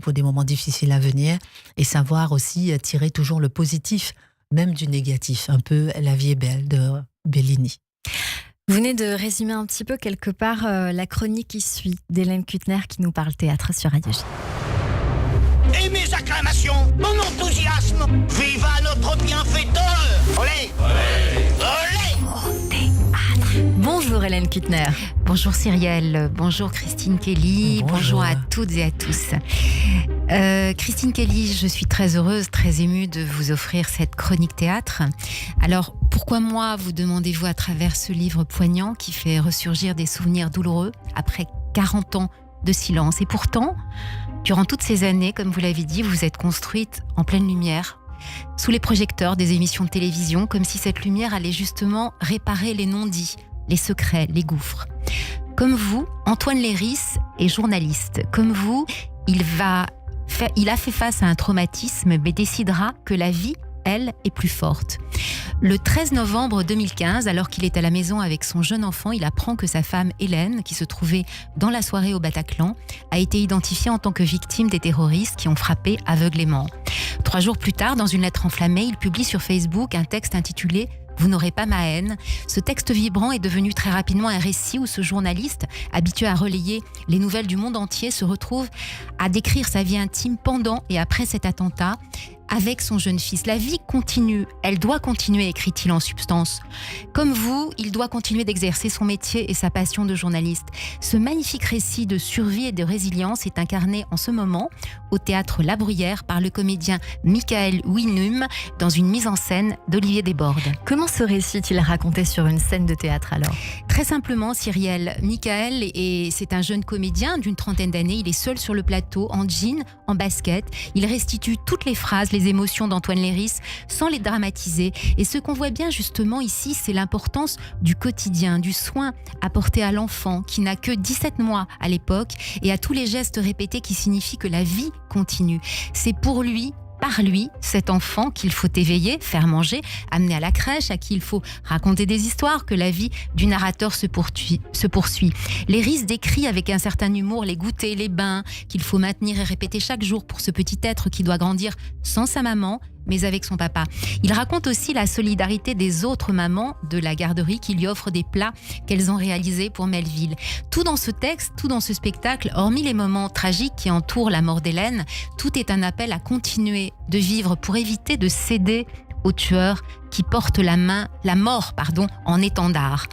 à venir, et savoir aussi tirer toujours le positif, même du négatif, un peu « La vie est belle » de Bellini. Vous venez de résumer un petit peu quelque part la chronique qui suit d'Hélène Kuttner qui nous parle théâtre sur Radio J. Et mes acclamations, mon enthousiasme, viva notre bienfaiteur. Olé, olé, olé. Bonjour Hélène Hélène Kuttner. Bonjour Cyrielle, bonjour Christine Kelly, bonjour à toutes et à tous. Christine Kelly, je suis très heureuse, très émue de vous offrir cette chronique théâtre. Alors, pourquoi moi, vous demandez-vous à travers ce livre poignant qui fait ressurgir des souvenirs douloureux après 40 ans de silence. Et pourtant, durant toutes ces années, comme vous l'avez dit, vous êtes construite en pleine lumière, sous les projecteurs des émissions de télévision, comme si cette lumière allait justement réparer les non-dits, les secrets, les gouffres. Comme vous, Antoine Léris est journaliste. Comme vous, il a fait face à un traumatisme, mais décidera que la vie, elle, est plus forte. Le 13 novembre 2015, alors qu'il est à la maison avec son jeune enfant, il apprend que sa femme Hélène, qui se trouvait dans la soirée au Bataclan, a été identifiée en tant que victime des terroristes qui ont frappé aveuglément. 3 jours plus tard, dans une lettre enflammée, il publie sur Facebook un texte intitulé « Vous n'aurez pas ma haine ». Ce texte vibrant est devenu très rapidement un récit où ce journaliste, habitué à relayer les nouvelles du monde entier, se retrouve à décrire sa vie intime pendant et après cet attentat avec son jeune fils. La vie continue, elle doit continuer, écrit-il en substance. Comme vous, il doit continuer d'exercer son métier et sa passion de journaliste. Ce magnifique récit de survie et de résilience est incarné en ce moment au théâtre La Bruyère par le comédien Michael Winum dans une mise en scène d'Olivier Desbordes. Comment ce récit est-il raconté sur une scène de théâtre alors ? Très simplement, Cyrielle, Michael, c'est un jeune comédien d'une 30aine d'années. Il est seul sur le plateau, en jean, en basket. Il restitue toutes les phrases, les émotions d'Antoine Léris sans les dramatiser. Et ce qu'on voit bien justement ici, c'est l'importance du quotidien, du soin apporté à l'enfant qui n'a que 17 mois à l'époque et à tous les gestes répétés qui signifient que la vie continue. C'est pour lui, par lui, cet enfant qu'il faut éveiller, faire manger, amener à la crèche, à qui il faut raconter des histoires, que la vie du narrateur se poursuit. Léris décrit avec un certain humour les goûters, les bains qu'il faut maintenir et répéter chaque jour pour ce petit être qui doit grandir sans sa maman, mais avec son papa. Il raconte aussi la solidarité des autres mamans de la garderie qui lui offrent des plats qu'elles ont réalisés pour Melville. Tout dans ce texte, tout dans ce spectacle, hormis les moments tragiques qui entourent la mort d'Hélène, tout est un appel à continuer de vivre pour éviter de céder aux tueurs qui portent la mort en étendard.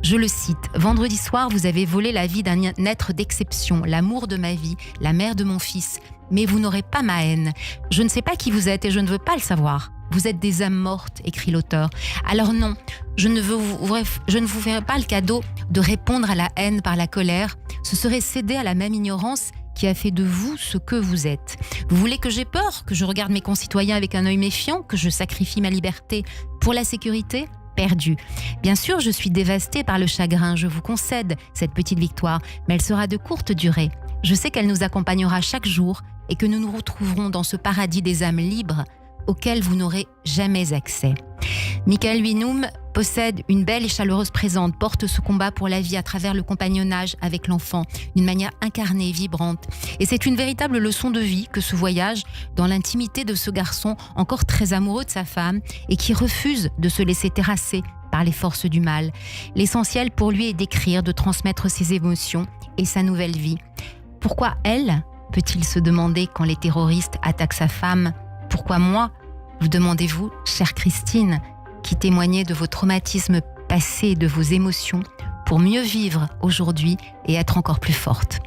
Je le cite, « Vendredi soir, vous avez volé la vie d'un être d'exception, l'amour de ma vie, la mère de mon fils. Mais vous n'aurez pas ma haine. Je ne sais pas qui vous êtes et je ne veux pas le savoir. Vous êtes des âmes mortes, écrit l'auteur. Alors non, je ne vous ferai pas le cadeau de répondre à la haine par la colère. Ce serait céder à la même ignorance qui a fait de vous ce que vous êtes. Vous voulez que j'aie peur, que je regarde mes concitoyens avec un œil méfiant, que je sacrifie ma liberté pour la sécurité ? Perdu. Bien sûr, je suis dévastée par le chagrin, je vous concède cette petite victoire, mais elle sera de courte durée. Je sais qu'elle nous accompagnera chaque jour et que nous nous retrouverons dans ce paradis des âmes libres auquel vous n'aurez jamais accès. Michael Winum possède une belle et chaleureuse présence, porte ce combat pour la vie à travers le compagnonnage avec l'enfant, d'une manière incarnée, vibrante. Et c'est une véritable leçon de vie que ce voyage dans l'intimité de ce garçon encore très amoureux de sa femme et qui refuse de se laisser terrasser par les forces du mal. L'essentiel pour lui est d'écrire, de transmettre ses émotions et sa nouvelle vie. Pourquoi elle, peut-il se demander quand les terroristes attaquent sa femme ? Pourquoi moi ? Vous demandez-vous, chère Christine, qui témoignez de vos traumatismes passés, de vos émotions, pour mieux vivre aujourd'hui et être encore plus forte.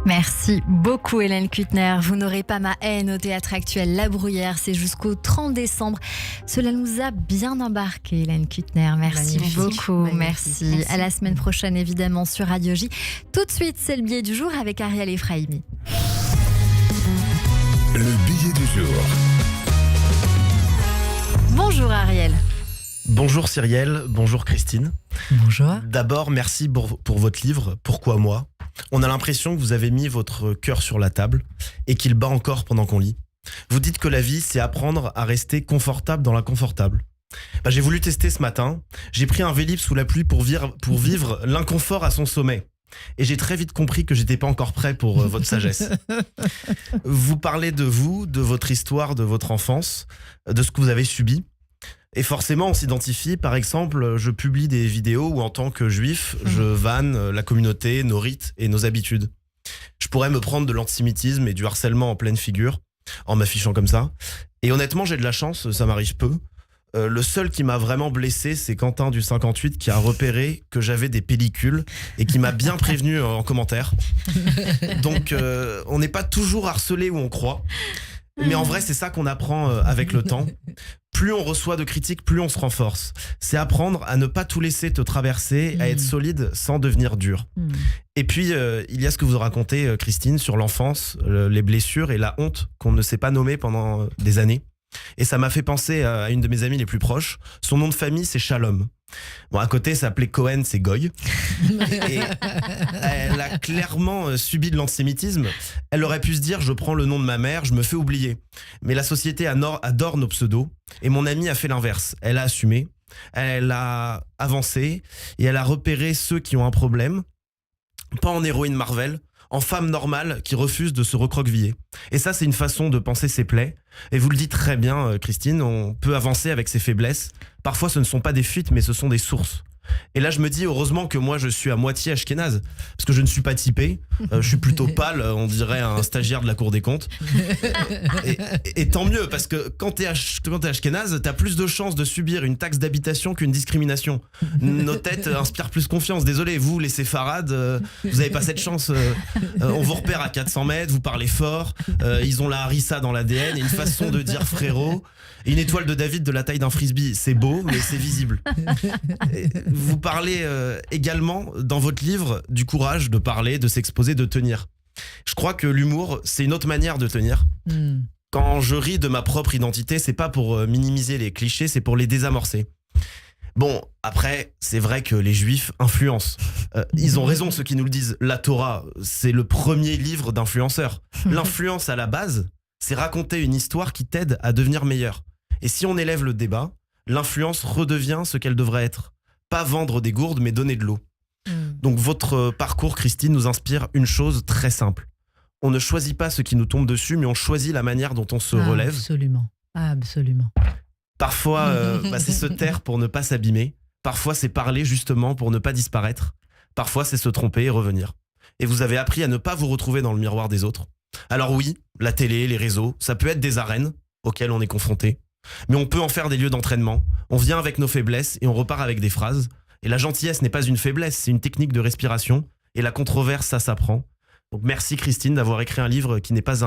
Merci beaucoup Hélène Kuttner. Vous n'aurez pas ma haine au Théâtre Actuel La Bruyère, c'est jusqu'au 30 décembre. Cela nous a bien embarqué Hélène Kuttner. Merci beaucoup. Merci. À la semaine prochaine évidemment sur Radio J. Tout de suite, c'est le billet du jour avec Ariel Efraimi. Le billet du jour. Bonjour Ariel. Bonjour Cyrielle, bonjour Christine. Bonjour. D'abord, merci pour votre livre, Pourquoi moi ? On a l'impression que vous avez mis votre cœur sur la table et qu'il bat encore pendant qu'on lit. Vous dites que la vie, c'est apprendre à rester confortable dans l'inconfortable. J'ai voulu tester ce matin. J'ai pris un Vélib sous la pluie pour vivre l'inconfort à son sommet. Et j'ai très vite compris que j'étais pas encore prêt pour votre sagesse. Vous parlez de vous, de votre histoire, de votre enfance, de ce que vous avez subi. Et forcément, on s'identifie. Par exemple, je publie des vidéos où, en tant que juif, je vanne la communauté, nos rites et nos habitudes. Je pourrais me prendre de l'antisémitisme et du harcèlement en pleine figure, en m'affichant comme ça. Et honnêtement, j'ai de la chance, ça m'arrive peu. Le seul qui m'a vraiment blessé, c'est Quentin du 58 qui a repéré que j'avais des pellicules et qui m'a bien prévenu en commentaire. Donc, on n'est pas toujours harcelé où on croit. Mais en vrai, c'est ça qu'on apprend avec le temps. Plus on reçoit de critiques, plus on se renforce. C'est apprendre à ne pas tout laisser te traverser, à être solide sans devenir dur. Et puis, il y a ce que vous racontez, Christine, sur l'enfance, les blessures et la honte qu'on ne s'est pas nommer pendant des années. Et ça m'a fait penser à une de mes amies les plus proches. Son nom de famille, c'est Shalom. Bon, à côté, ça s'appelait Cohen, c'est Goy. Et elle a clairement subi de l'antisémitisme. Elle aurait pu se dire, je prends le nom de ma mère, je me fais oublier. Mais la société adore nos pseudos. Et mon amie a fait l'inverse. Elle a assumé, elle a avancé et elle a repéré ceux qui ont un problème. Pas en héroïne Marvel, en femme normale qui refuse de se recroqueviller. Et ça, c'est une façon de penser ses plaies. Et vous le dites très bien, Christine, on peut avancer avec ses faiblesses. Parfois, ce ne sont pas des fuites, mais ce sont des sources. Et là, je me dis, heureusement que moi, je suis à moitié ashkénaze, parce que je ne suis pas typé. Je suis plutôt pâle, on dirait un stagiaire de la Cour des comptes. Et tant mieux, parce que quand t'es ashkénaze, t'as plus de chances de subir une taxe d'habitation qu'une discrimination. Nos têtes inspirent plus confiance. Désolé, vous, les séfarades, vous n'avez pas cette chance. On vous repère à 400 mètres, vous parlez fort, ils ont la harissa dans l'ADN, et une façon de dire frérot. Et une étoile de David de la taille d'un frisbee, c'est beau, mais c'est visible. Et vous parlez également dans votre livre du courage de parler, de s'exposer, de tenir. Je crois que l'humour, c'est une autre manière de tenir. Quand je ris de ma propre identité, c'est pas pour minimiser les clichés, c'est pour les désamorcer. Bon, après, c'est vrai que les juifs influencent. Ils ont raison, ceux qui nous le disent. La Torah, c'est le premier livre d'influenceurs. L'influence à la base, c'est raconter une histoire qui t'aide à devenir meilleur. Et si on élève le débat, l'influence redevient ce qu'elle devrait être. Pas vendre des gourdes, mais donner de l'eau. Donc votre parcours, Christine, nous inspire une chose très simple. On ne choisit pas ce qui nous tombe dessus, mais on choisit la manière dont on se relève. Absolument, absolument. Parfois, c'est se taire pour ne pas s'abîmer. Parfois, c'est parler justement pour ne pas disparaître. Parfois, c'est se tromper et revenir. Et vous avez appris à ne pas vous retrouver dans le miroir des autres. Alors oui, la télé, les réseaux, ça peut être des arènes auxquelles on est confronté. Mais on peut en faire des lieux d'entraînement. On vient avec nos faiblesses et on repart avec des phrases. Et la gentillesse n'est pas une faiblesse, c'est une technique de respiration. Et la controverse, ça s'apprend. Donc merci Christine d'avoir écrit un livre qui n'est pas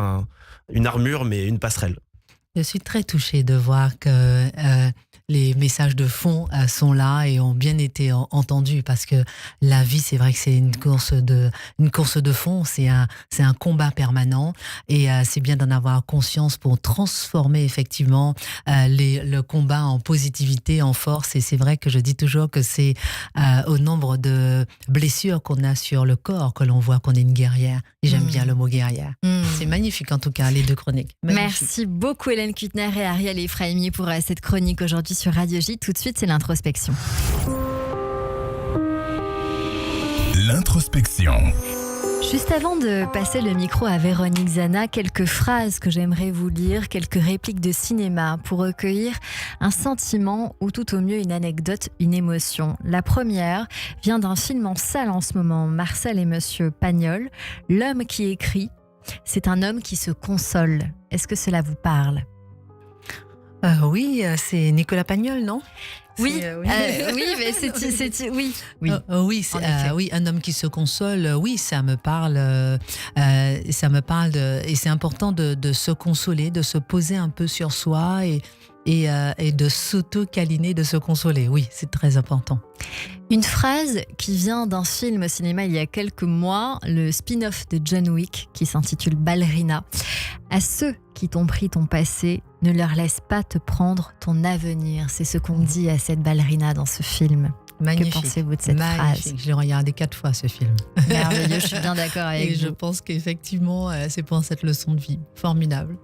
une armure, mais une passerelle. Je suis très touchée de voir que les messages de fond sont là et ont bien été entendus, parce que la vie, c'est vrai que c'est une course de fond, c'est un combat permanent, et c'est bien d'en avoir conscience pour transformer effectivement le combat en positivité, en force. Et c'est vrai que je dis toujours que c'est au nombre de blessures qu'on a sur le corps que l'on voit qu'on est une guerrière. Et j'aime bien le mot guerrière. C'est magnifique en tout cas, les deux chroniques. Magnifique. Merci beaucoup Hélène Kuttner et Ariel Efraimi pour cette chronique aujourd'hui sur Radio J. Tout de suite, c'est l'introspection. L'introspection. Juste avant de passer le micro à Véronique Zana, quelques phrases que j'aimerais vous lire, quelques répliques de cinéma pour recueillir un sentiment ou tout au mieux une anecdote, une émotion. La première vient d'un film en salle en ce moment, Marcel et Monsieur Pagnol. L'homme qui écrit, c'est un homme qui se console. Est-ce que cela vous parle ? Oui, c'est Nicolas Pagnol, non ? Oui, oui, mais oui. Oui, un homme qui se console. Oui, ça me parle. Et c'est important de se consoler, de se poser un peu sur soi et de s'auto-câliner, de se consoler. Oui, c'est très important. Une phrase qui vient d'un film au cinéma il y a quelques mois, le spin-off de John Wick qui s'intitule Ballerina. À ceux qui t'ont pris ton passé, ne leur laisse pas te prendre ton avenir. C'est ce qu'on dit à cette ballerina dans ce film. Magnifique. Que pensez-vous de cette phrase ? Je l'ai regardé 4 fois ce film. Merveilleux, je suis bien d'accord avec vous. Et je pense qu'effectivement, c'est pour cette leçon de vie. Formidable.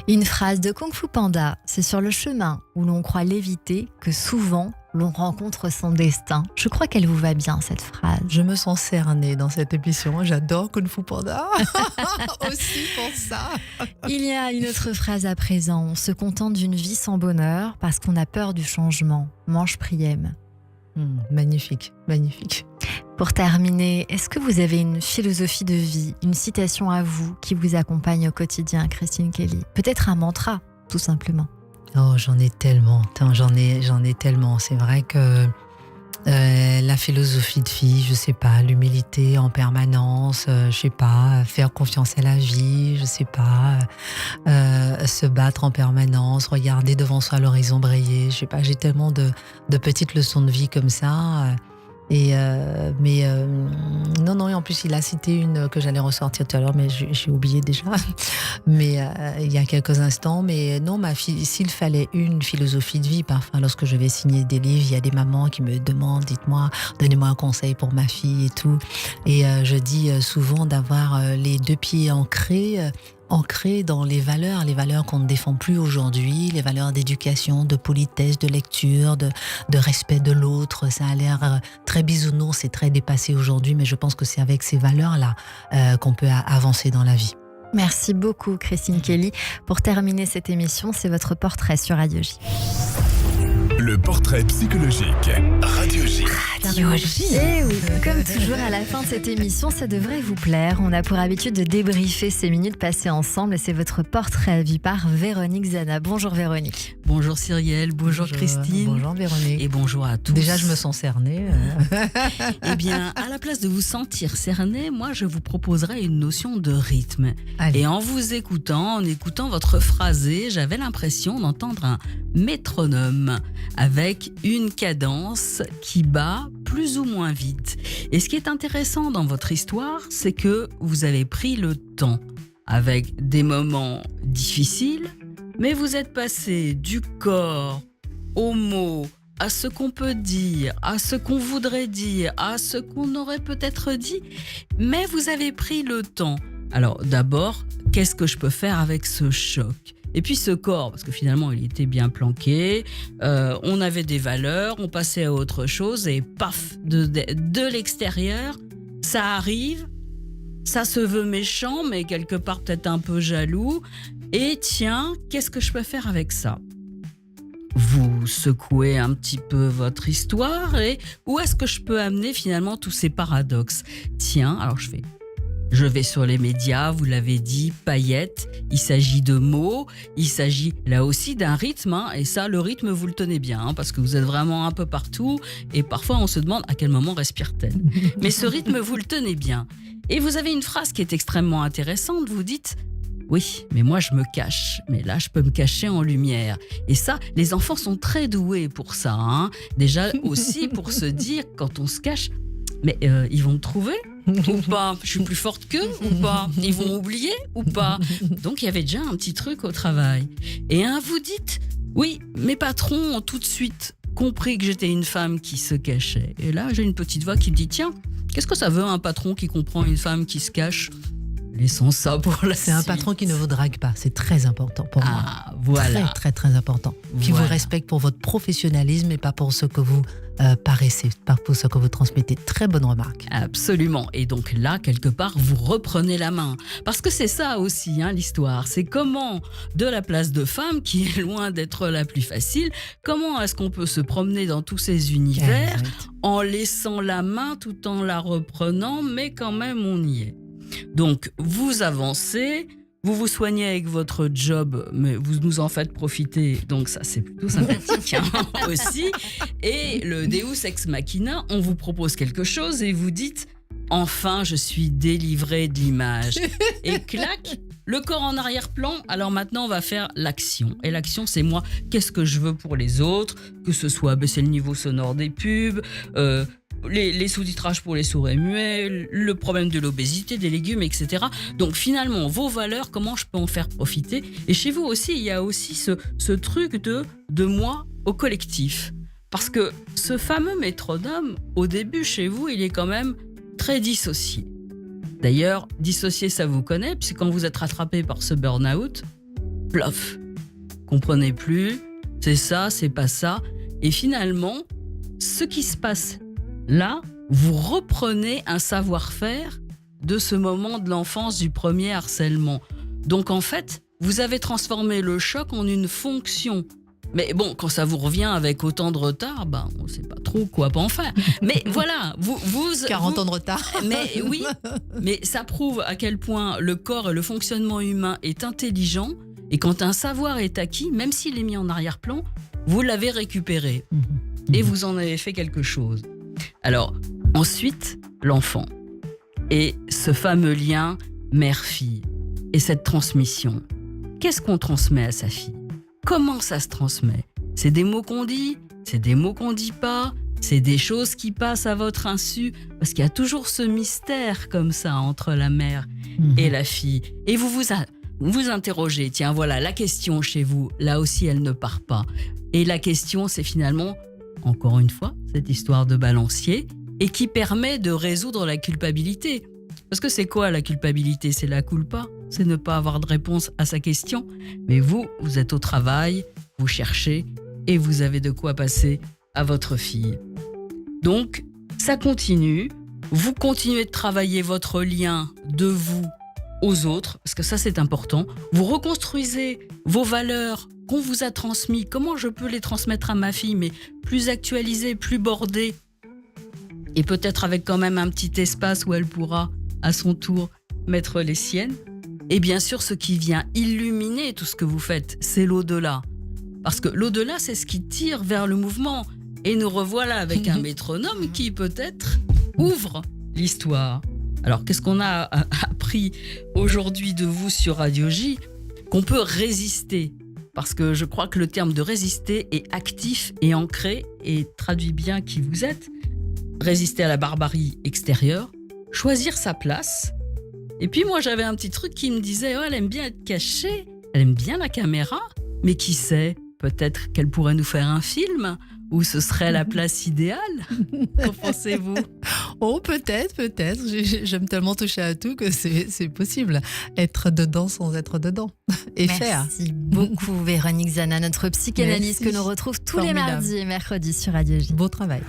Une phrase de Kung Fu Panda, c'est sur le chemin où l'on croit l'éviter que souvent l'on rencontre son destin. Je crois qu'elle vous va bien, cette phrase. Je me sens cernée dans cette émission. J'adore Kung Fu Panda. Aussi pour ça. Il y a une autre phrase à présent. On se contente d'une vie sans bonheur parce qu'on a peur du changement. Mange Priem. Magnifique, magnifique. Pour terminer, est-ce que vous avez une philosophie de vie, une citation à vous qui vous accompagne au quotidien, Christine Kelly ? Peut-être un mantra, tout simplement. Oh, j'en ai tellement. J'en ai tellement. C'est vrai que la philosophie de vie, je sais pas, l'humilité en permanence, je sais pas, faire confiance à la vie, je sais pas, se battre en permanence, regarder devant soi l'horizon briller, je sais pas, j'ai tellement de petites leçons de vie comme ça. Non, et en plus il a cité une que j'allais ressortir tout à l'heure, mais j'ai oublié déjà. Mais il y a quelques instants. Mais non, s'il fallait une philosophie de vie, parfois lorsque je vais signer des livres, il y a des mamans qui me demandent, dites-moi, donnez-moi un conseil pour ma fille et tout. Et je dis souvent d'avoir les deux pieds ancré dans les valeurs qu'on ne défend plus aujourd'hui, les valeurs d'éducation, de politesse, de lecture, de respect de l'autre. Ça a l'air très bisounours et très dépassé aujourd'hui, mais je pense que c'est avec ces valeurs-là qu'on peut avancer dans la vie. Merci beaucoup Christine Kelly. Pour terminer cette émission, c'est votre portrait sur Radio J. Le portrait psychologique. Radio J. Et oui, comme toujours à la fin de cette émission, ça devrait vous plaire. On a pour habitude de débriefer ces minutes passées ensemble et c'est votre portrait à vie par Véronique Zana. Bonjour Véronique. Bonjour Cyrielle, bonjour Christine. Bonjour Véronique. Et bonjour à tous. Déjà, je me sens cernée. Eh bien, à la place de vous sentir cerné, moi je vous proposerai une notion de rythme. Allez. Et en vous écoutant, en écoutant votre phrasé, j'avais l'impression d'entendre un métronome avec une cadence qui bat plus ou moins vite. Et ce qui est intéressant dans votre histoire, c'est que vous avez pris le temps avec des moments difficiles, mais vous êtes passé du corps aux mots, à ce qu'on peut dire, à ce qu'on voudrait dire, à ce qu'on aurait peut-être dit, mais vous avez pris le temps. Alors d'abord, qu'est-ce que je peux faire avec ce choc ? Et puis ce corps, parce que finalement il était bien planqué, on avait des valeurs, on passait à autre chose et paf, de l'extérieur, ça arrive, ça se veut méchant, mais quelque part peut-être un peu jaloux. Et tiens, qu'est-ce que je peux faire avec ça ? Vous secouez un petit peu votre histoire et où est-ce que je peux amener finalement tous ces paradoxes ? Tiens, alors je vais sur les médias, vous l'avez dit, paillettes, il s'agit de mots, il s'agit là aussi d'un rythme, hein, et ça, le rythme, vous le tenez bien, hein, parce que vous êtes vraiment un peu partout, et parfois on se demande à quel moment respire-t-elle. Mais ce rythme, vous le tenez bien. Et vous avez une phrase qui est extrêmement intéressante, vous dites « Oui, mais moi je me cache, mais là je peux me cacher en lumière. » Et ça, les enfants sont très doués pour ça, hein. Déjà aussi pour se dire, quand on se cache, mais ils vont me trouver ou pas ? Je suis plus forte qu'eux ou pas ? Ils vont oublier ou pas ? Donc il y avait déjà un petit truc au travail. Et vous dites, oui, mes patrons ont tout de suite compris que j'étais une femme qui se cachait. Et là, j'ai une petite voix qui me dit, tiens, qu'est-ce que ça veut un patron qui comprend une femme qui se cache ? Laissons ça pour la C'est un patron qui ne vous drague pas, c'est très important pour moi. Voilà. Très, très, très important. Qui vous respecte pour votre professionnalisme et pas pour ce que vous paraissez, pas pour ce que vous transmettez. Très bonne remarque. Absolument. Et donc là, quelque part, vous reprenez la main. Parce que c'est ça aussi, hein, l'histoire. C'est comment, de la place de femme, qui est loin d'être la plus facile, comment est-ce qu'on peut se promener dans tous ces univers en laissant la main tout en la reprenant, mais quand même on y est. Donc, vous avancez, vous vous soignez avec votre job, mais vous nous en faites profiter, donc ça c'est plutôt sympathique hein, aussi. Et le Deus ex machina, on vous propose quelque chose et vous dites « Enfin, je suis délivré de l'image ». Et clac, le corps en arrière-plan, alors maintenant on va faire l'action. Et l'action c'est moi, qu'est-ce que je veux pour les autres, que ce soit baisser le niveau sonore des pubs, les sous-titrages pour les sourds et muets, le problème de l'obésité, des légumes, etc. Donc finalement, vos valeurs, comment je peux en faire profiter ? Et chez vous aussi, il y a aussi ce truc de moi au collectif. Parce que ce fameux métronome, au début, chez vous, il est quand même très dissocié. D'ailleurs, dissocié, ça vous connaît, puisque quand vous êtes rattrapé par ce burn-out, plof, comprenez plus, c'est ça, c'est pas ça. Et finalement, ce qui se passe là, vous reprenez un savoir-faire de ce moment de l'enfance du premier harcèlement. Donc en fait, vous avez transformé le choc en une fonction. Mais bon, quand ça vous revient avec autant de retard, on ne sait pas trop quoi en faire. Mais voilà, vous 40 ans de retard. Mais oui, mais ça prouve à quel point le corps et le fonctionnement humain est intelligent Et quand un savoir est acquis, même s'il est mis en arrière-plan, vous l'avez récupéré. Et vous en avez fait quelque chose. Alors, ensuite, l'enfant. Et ce fameux lien mère-fille. Et cette transmission. Qu'est-ce qu'on transmet à sa fille ? Comment ça se transmet ? C'est des mots qu'on dit ? C'est des mots qu'on dit pas ? C'est des choses qui passent à votre insu, parce qu'il y a toujours ce mystère comme ça entre la mère et la fille. Et vous interrogez, tiens voilà, la question chez vous, là aussi elle ne part pas. Et la question c'est finalement, encore une fois, cette histoire de balancier, et qui permet de résoudre la culpabilité. Parce que c'est quoi la culpabilité ? C'est la culpa, c'est ne pas avoir de réponse à sa question. Mais vous êtes au travail, vous cherchez, et vous avez de quoi passer à votre fille. Donc, ça continue. Vous continuez de travailler votre lien de vous aux autres, parce que ça, c'est important. Vous reconstruisez vos valeurs qu'on vous a transmises. Comment je peux les transmettre à ma fille, mais plus actualisées, plus bordées, et peut-être avec quand même un petit espace où elle pourra, à son tour, mettre les siennes. Et bien sûr, ce qui vient illuminer tout ce que vous faites, c'est l'au-delà. Parce que l'au-delà, c'est ce qui tire vers le mouvement. Et nous revoilà avec un métronome qui peut-être ouvre l'histoire. Alors qu'est-ce qu'on a appris aujourd'hui de vous sur Radio J ? Qu'on peut résister. Parce que je crois que le terme de résister est actif et ancré et traduit bien qui vous êtes. Résister à la barbarie extérieure, choisir sa place. Et puis moi j'avais un petit truc qui me disait elle aime bien être cachée, elle aime bien la caméra, mais qui sait, peut-être qu'elle pourrait nous faire un film où ce serait la place idéale. Qu'en pensez-vous ? Oh, peut-être. J'aime tellement toucher à tout que c'est possible. Être dedans sans être dedans. Et faire. Merci beaucoup, Véronique Zana, notre psychanalyste que nous retrouve tous les mardis et mercredis sur Radio J. Beau travail.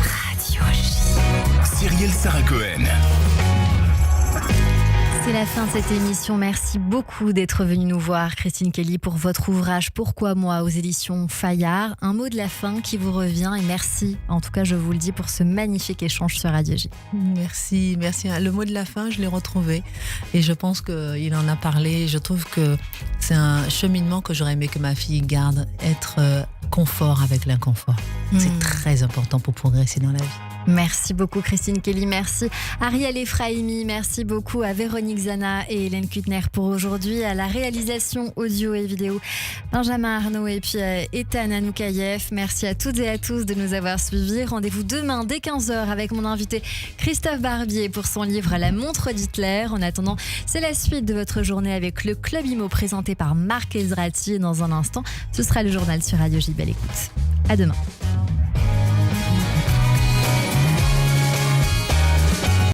Radio J. Cyrielle Sarah Cohen. C'est la fin de cette émission. Merci beaucoup d'être venue nous voir, Christine Kelly, pour votre ouvrage Pourquoi moi aux éditions Fayard. Un mot de la fin qui vous revient et merci, en tout cas je vous le dis, pour ce magnifique échange sur Radio J. Merci. Le mot de la fin, je l'ai retrouvé et je pense qu'il en a parlé. Je trouve que c'est un cheminement que j'aurais aimé que ma fille garde, être confort avec l'inconfort. C'est très important pour progresser dans la vie. Merci beaucoup Christine Kelly, merci Ariel Efraimi, merci beaucoup à Véronique Zana et Hélène Kuttner pour aujourd'hui, à la réalisation audio et vidéo Benjamin Arnaud et puis Ethan Anoukayev. Merci à toutes et à tous de nous avoir suivis. Rendez-vous demain dès 15h avec mon invité Christophe Barbier pour son livre La montre d'Hitler. En attendant, c'est la suite de votre journée avec le Club Imo présenté par Marc Ezrati. Dans un instant, ce sera le journal sur Radio J. Belle écoute. À demain.